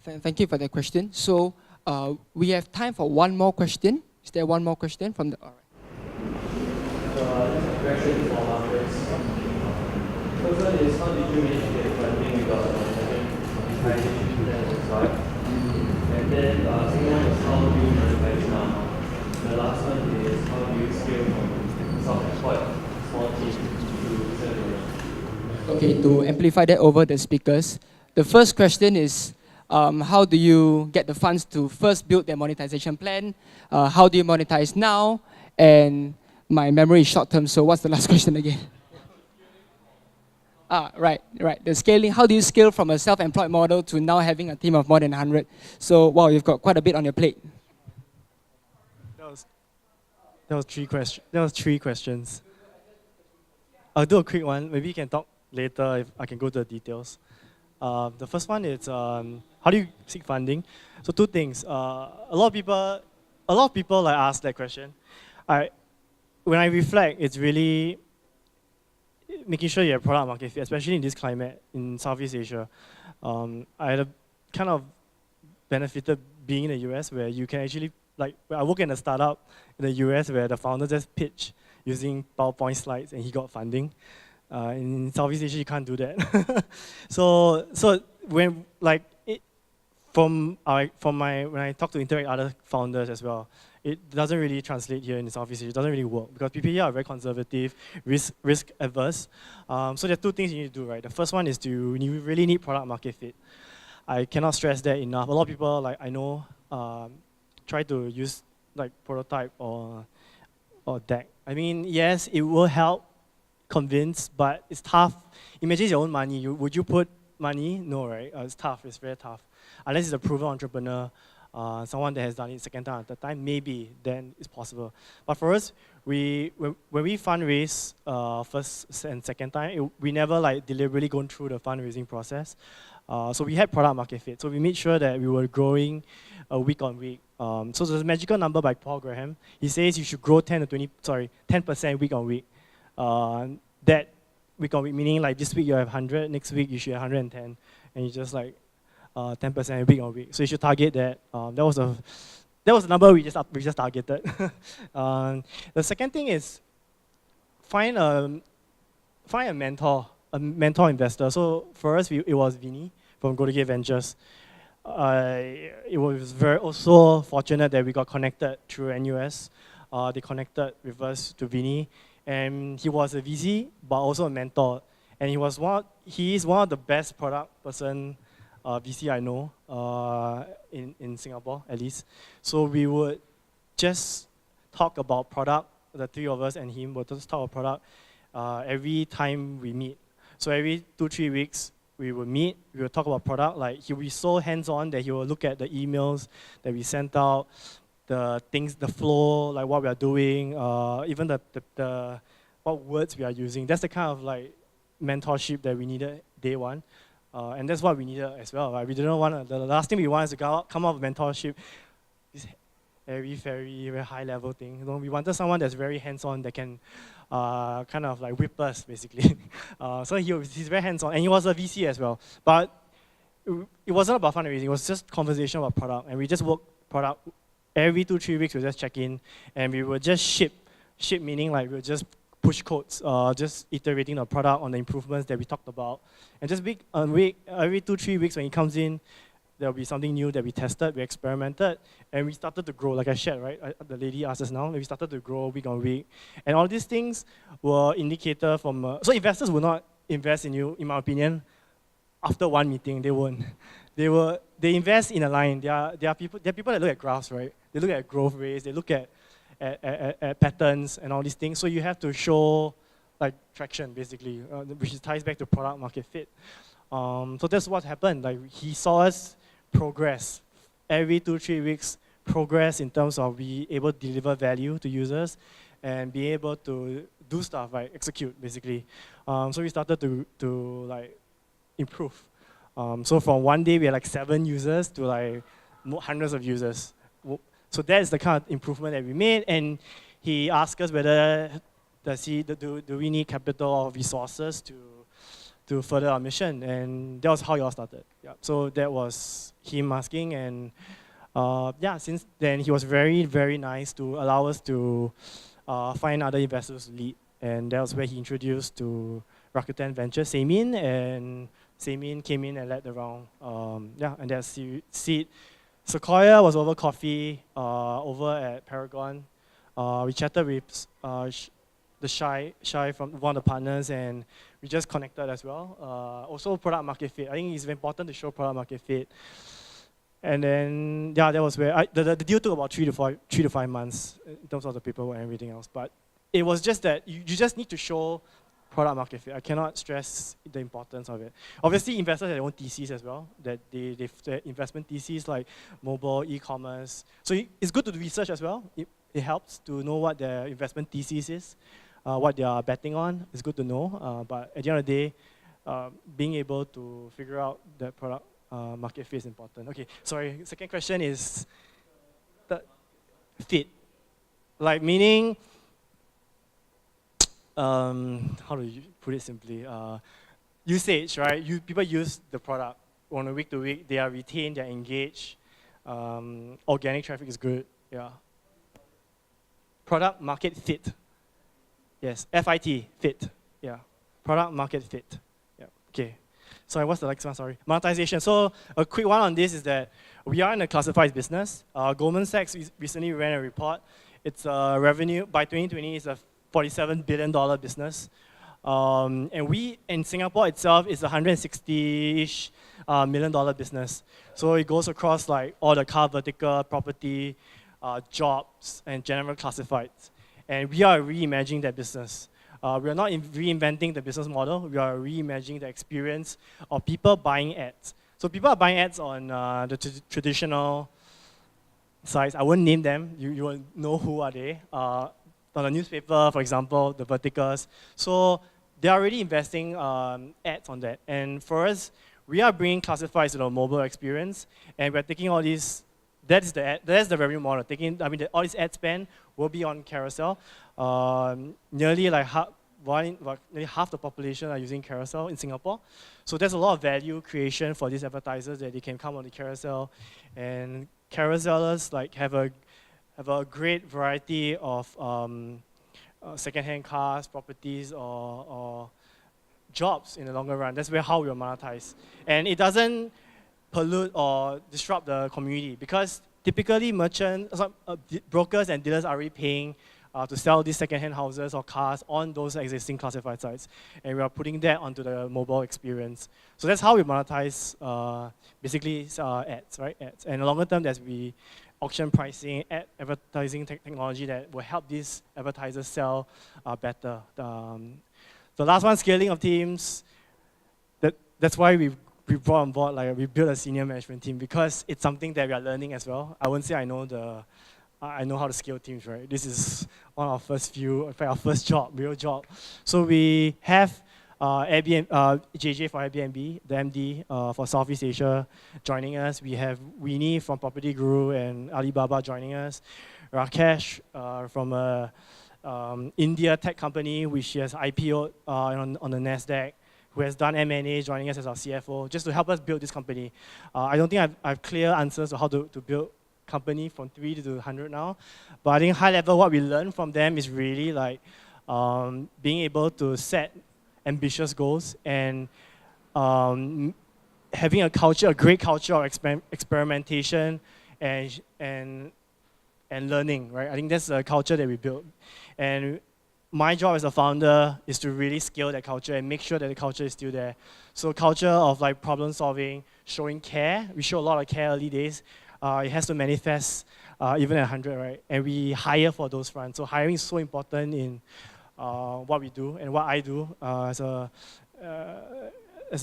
[SPEAKER 1] Thank you for that question. So we have time for one more question. Is there one more question from the? All right.
[SPEAKER 8] Just a question for Marcus. First one is, how did you manage to get funding without monetization plan on side? And then second one is, how do you monetize now? The last one is, how do you scale from self-employed small team to self-employed?
[SPEAKER 1] Okay, to amplify that over the speakers, the first question is, how do you get the funds to first build their monetization plan? How do you monetize now? And my memory is short term, so what's the last question again? Right. The scaling, how do you scale from a self-employed model to now having a team of more than 100? So, wow, you've got quite a bit on your plate.
[SPEAKER 2] That was three questions. I'll do a quick one. Maybe you can talk later if I can go to the details. The first one is how do you seek funding? So two things. A lot of people like ask that question. When I reflect, it's really making sure you have product market fit, especially in this climate in Southeast Asia. I had a kind of benefited being in the US where you can actually, like, I work in a startup in the US where the founder just pitched using PowerPoint slides and he got funding. In Southeast Asia, you can't do that. so when when I talk to interact other founders as well, it doesn't really translate here in Southeast Asia. It doesn't really work because people here are very conservative, risk averse. So there are two things you need to do, right? The first one is you really need product market fit. I cannot stress that enough. A lot of people, like I know, try to use like prototype or deck. I mean, yes, it will help convince, but it's tough. Imagine it's your own money. Would you put money? No, right? It's tough. It's very tough. Unless it's a proven entrepreneur, someone that has done it second time, third time, maybe then it's possible. But for us, when we fundraise first and second time, we never like deliberately gone through the fundraising process. So we had product market fit. So we made sure that we were growing week on week. So there's a magical number by Paul Graham. He says you should grow 10% week on week. That week on week, meaning like this week you have 100, next week you should have 110, and you just like 10% week on week. So you should target that. That was the number we just targeted. The second thing is find a mentor investor. So for us, it was Vinny from Go to Get Ventures. it was very also fortunate that we got connected through NUS. They connected with us to Vinny, and he was a VC, but also a mentor. And he is one of the best product person VC I know in Singapore, at least. So we would just talk about product, the three of us and him would just talk about product every time we meet. So every 2-3 weeks, we would meet, we would talk about product. Like he would be so hands-on that he will look at the emails that we sent out, the things, the flow, like what we are doing, even the what words we are using. That's the kind of like mentorship that we needed day one. And that's what we needed as well. Right? We didn't want the last thing we want is to come up with mentorship. This very high level thing. You know, we wanted someone that's very hands-on that can kind of like whip us basically. So he's very hands-on, and he was a VC as well. But it wasn't about fundraising. It was just conversation about product, and we just work product every 2-3 weeks. We just check in, and we would just ship meaning like we would just push codes, just iterating the product on the improvements that we talked about, and just every 2-3 weeks when he comes in, there'll be something new that we tested, we experimented, and we started to grow. Like I shared, right? The lady asked us now, we started to grow week on week. And all these things were indicator from, so investors will not invest in you, in my opinion, after one meeting. They won't. They invest in a line. There are people that look at graphs, right? They look at growth rates, they look at patterns and all these things. So you have to show like traction, basically, which ties back to product market fit. So that's what happened. Like he saw us progress every 2-3 weeks, progress in terms of be able to deliver value to users and be able to do stuff, like execute basically. So we started to like improve. So from one day we had like 7 users to like hundreds of users. So that's the kind of improvement that we made. And he asked us whether do we need capital or resources to further our mission, and that was how it all started. Yeah. So that was him asking, and yeah, since then he was very, very nice to allow us to find other investors to lead, and that was where he introduced to Rakuten Ventures, Seimin, and Seimin came in and led the round. Yeah, and that's seed. Sequoia was over coffee over at Paragon. We chatted with the Pci from one of the partners, and we just connected as well. Also product market fit. I think it's very important to show product market fit. And then, yeah, that was where the deal took about 3 to 5 months in terms of the paperwork and everything else. But it was just that you just need to show product market fit. I cannot stress the importance of it. Obviously, investors have their own theses as well, that they investment theses like mobile, e-commerce. So it's good to do research as well. It helps to know what their investment thesis is, what they are betting on. It's good to know. But at the end of the day, being able to figure out the product market fit is important. Okay, sorry. Second question is the fit. Like meaning, how do you put it simply? Usage, right? People use the product on a week to week. They are retained, they are engaged. Organic traffic is good, yeah. Product market fit. Yes, FIT, fit, yeah. Product market fit, yeah, okay. Sorry, what's the next one, sorry? Monetization. So a quick one on this is that we are in a classified business. Goldman Sachs recently ran a report. It's revenue, by 2020, it's a $47 billion business. And we, in Singapore itself, is a $160-ish million business. So it goes across like all the car vertical, property, jobs, and general classifieds. And we are reimagining that business. We are not reinventing the business model. We are reimagining the experience of people buying ads. So people are buying ads on the traditional sites. I won't name them. You will know who are they. On the newspaper, for example, the verticals. So they're already investing ads on that. And for us, we are bringing classifieds to the mobile experience, and we're taking all these. That's the revenue model. All this ad spend will be on carousel. Nearly like nearly half the population are using carousel in Singapore. So there's a lot of value creation for these advertisers that they can come on the carousel, and carousellers like have a great variety of second-hand cars, properties, or jobs in the longer run. That's how we monetize. And it doesn't pollute or disrupt the community, because typically brokers and dealers are already paying to sell these second-hand houses or cars on those existing classified sites, and we are putting that onto the mobile experience. So that's how we monetize basically ads, right? Ads. And in the longer term, there's we auction pricing, advertising technology that will help these advertisers sell better. The last one, scaling of teams. That's why we brought on board, like we built a senior management team, because it's something that we are learning as well. I won't say I know how to scale teams, right? This is one of our first few, in fact, our first job, real job. So we have JJ for Airbnb, the MD for Southeast Asia joining us. We have Winnie from Property Guru and Alibaba joining us. Rakesh from a India tech company, which has IPO'd on the NASDAQ, who has done M&A, joining us as our CFO, just to help us build this company. I don't think I have clear answers to how to build company from 3 to 100 now, but I think high level what we learned from them is really like being able to set ambitious goals and having a great culture of experimentation and learning, right? I think that's the culture that we built. And my job as a founder is to really scale that culture and make sure that the culture is still there. So culture of like problem solving, showing care. We show a lot of care early days. It has to manifest even at 100, right? And we hire for those fronts. So hiring is so important in what we do and what I do as a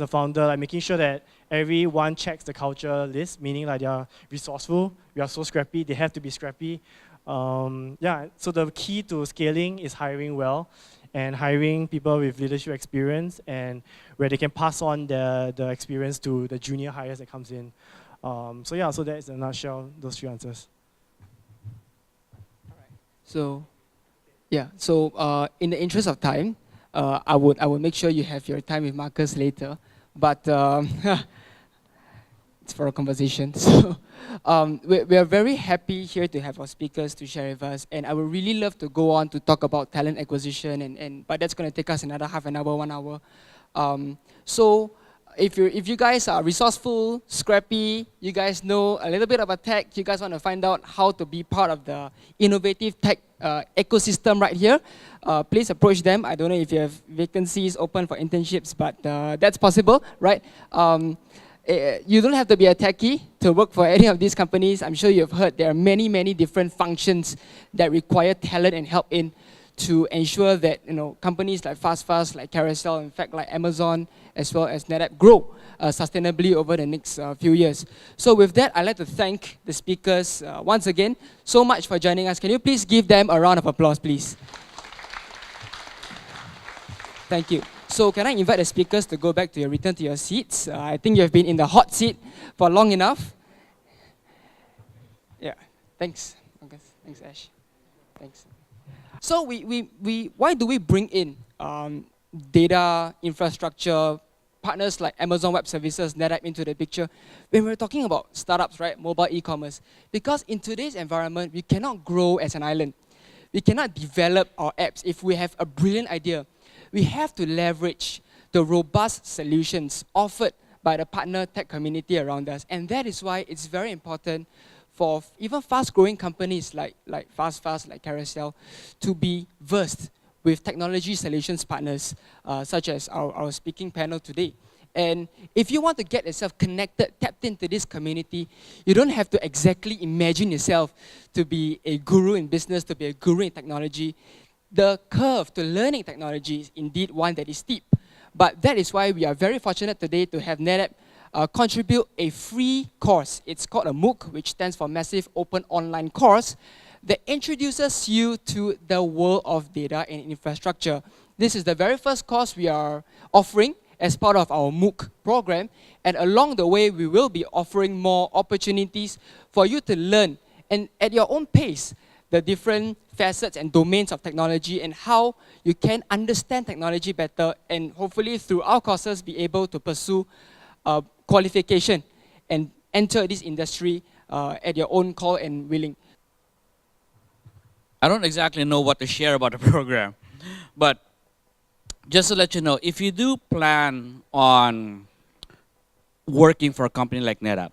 [SPEAKER 2] founder, like making sure that everyone checks the culture list, meaning like they are resourceful, we are so scrappy, they have to be scrappy. Yeah, so the key to scaling is hiring well and hiring people with leadership experience and where they can pass on the experience to the junior hires that comes in. So yeah, so that's in a nutshell, those few answers.
[SPEAKER 1] So, yeah, so in the interest of time, I would make sure you have your time with Marcus later, but it's for a conversation. So we are very happy here to have our speakers to share with us, and I would really love to go on to talk about talent acquisition, but that's going to take us another half an hour, 1 hour. So if you guys are resourceful, scrappy, you guys know a little bit about tech, you guys want to find out how to be part of the innovative tech ecosystem right here, please approach them. I don't know if you have vacancies open for internships, but that's possible, right? You don't have to be a techie to work for any of these companies. I'm sure you've heard there are many, many different functions that require talent and help in to ensure that companies like FastFast, like Carousel, in fact like Amazon, as well as NetApp grow sustainably over the next few years. So with that, I'd like to thank the speakers once again so much for joining us. Can you please give them a round of applause, please? Thank you. So can I invite the speakers to go back to return to your seats? I think you have been in the hot seat for long enough. Yeah, thanks. Okay. Thanks, Ash. Thanks. So why do we bring in data infrastructure partners like Amazon Web Services, NetApp into the picture when we're talking about startups, right? Mobile e-commerce. Because in today's environment, we cannot grow as an island. We cannot develop our apps if we have a brilliant idea. We have to leverage the robust solutions offered by the partner tech community around us. And that is why it's very important for even fast-growing companies like FastFast, like Carousel, to be versed with technology solutions partners, such as our speaking panel today. And if you want to get yourself connected, tapped into this community, you don't have to exactly imagine yourself to be a guru in business, to be a guru in technology. The curve to learning technology is indeed one that is steep. But that is why we are very fortunate today to have NetApp contribute a free course. It's called a MOOC, which stands for Massive Open Online Course, that introduces you to the world of data and infrastructure. This is the very first course we are offering as part of our MOOC program. And along the way, we will be offering more opportunities for you to learn and at your own pace the different facets and domains of technology and how you can understand technology better and hopefully through our courses be able to pursue qualification and enter this industry at your own call and willing.
[SPEAKER 3] I don't exactly know what to share about the program, but just to let you know, if you do plan on working for a company like NetApp.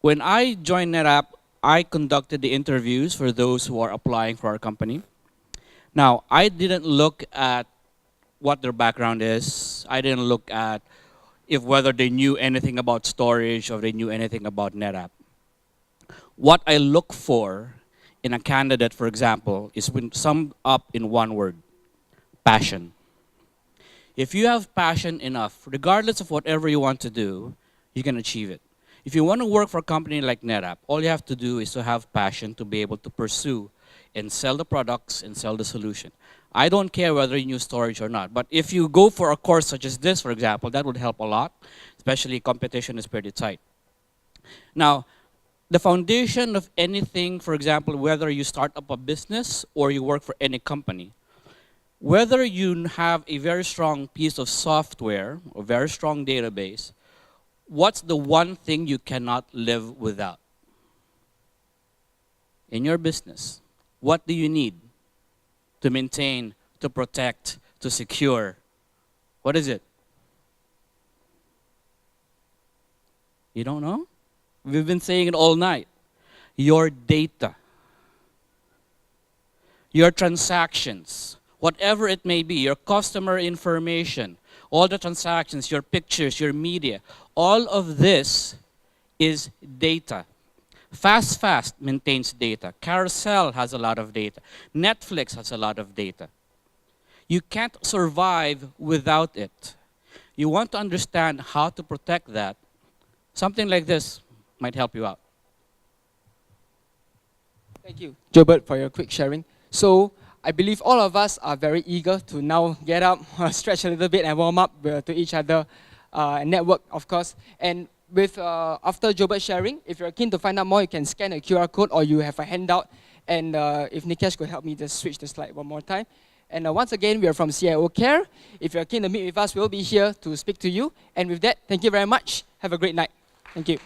[SPEAKER 3] When I joined NetApp, I conducted the interviews for those who are applying for our company. Now, I didn't look at what their background is. I didn't look at whether they knew anything about storage or they knew anything about NetApp. What I look for in a candidate, for example, is summed up in one word: passion. If you have passion enough, regardless of whatever you want to do, you can achieve it. If you want to work for a company like NetApp, all you have to do is to have passion to be able to pursue and sell the products and sell the solution. I don't care whether you use storage or not, but if you go for a course such as this, for example, that would help a lot, especially competition is pretty tight. Now, the foundation of anything, for example, whether you start up a business or you work for any company, whether you have a very strong piece of software or very strong database, what's the one thing you cannot live without? In your business, what do you need to maintain, to protect, to secure? What is it? You don't know? We've been saying it all night. Your data. Your transactions. Whatever it may be, your customer information, all the transactions, your pictures, your media, all of this is data. Fast maintains data. Carousel has a lot of data. Netflix has a lot of data. You can't survive without it. You want to understand how to protect that. Something like this might help you out.
[SPEAKER 1] Thank you, Jobert, for your quick sharing. So I believe all of us are very eager to now get up, stretch a little bit and warm up to each other, and network, of course. And with after Jobert sharing, if you're keen to find out more, you can scan a QR code or you have a handout. And if Nikesh could help me just switch the slide one more time. And once again, we are from CIO Care. If you're keen to meet with us, we'll be here to speak to you. And with that, thank you very much. Have a great night. Thank you.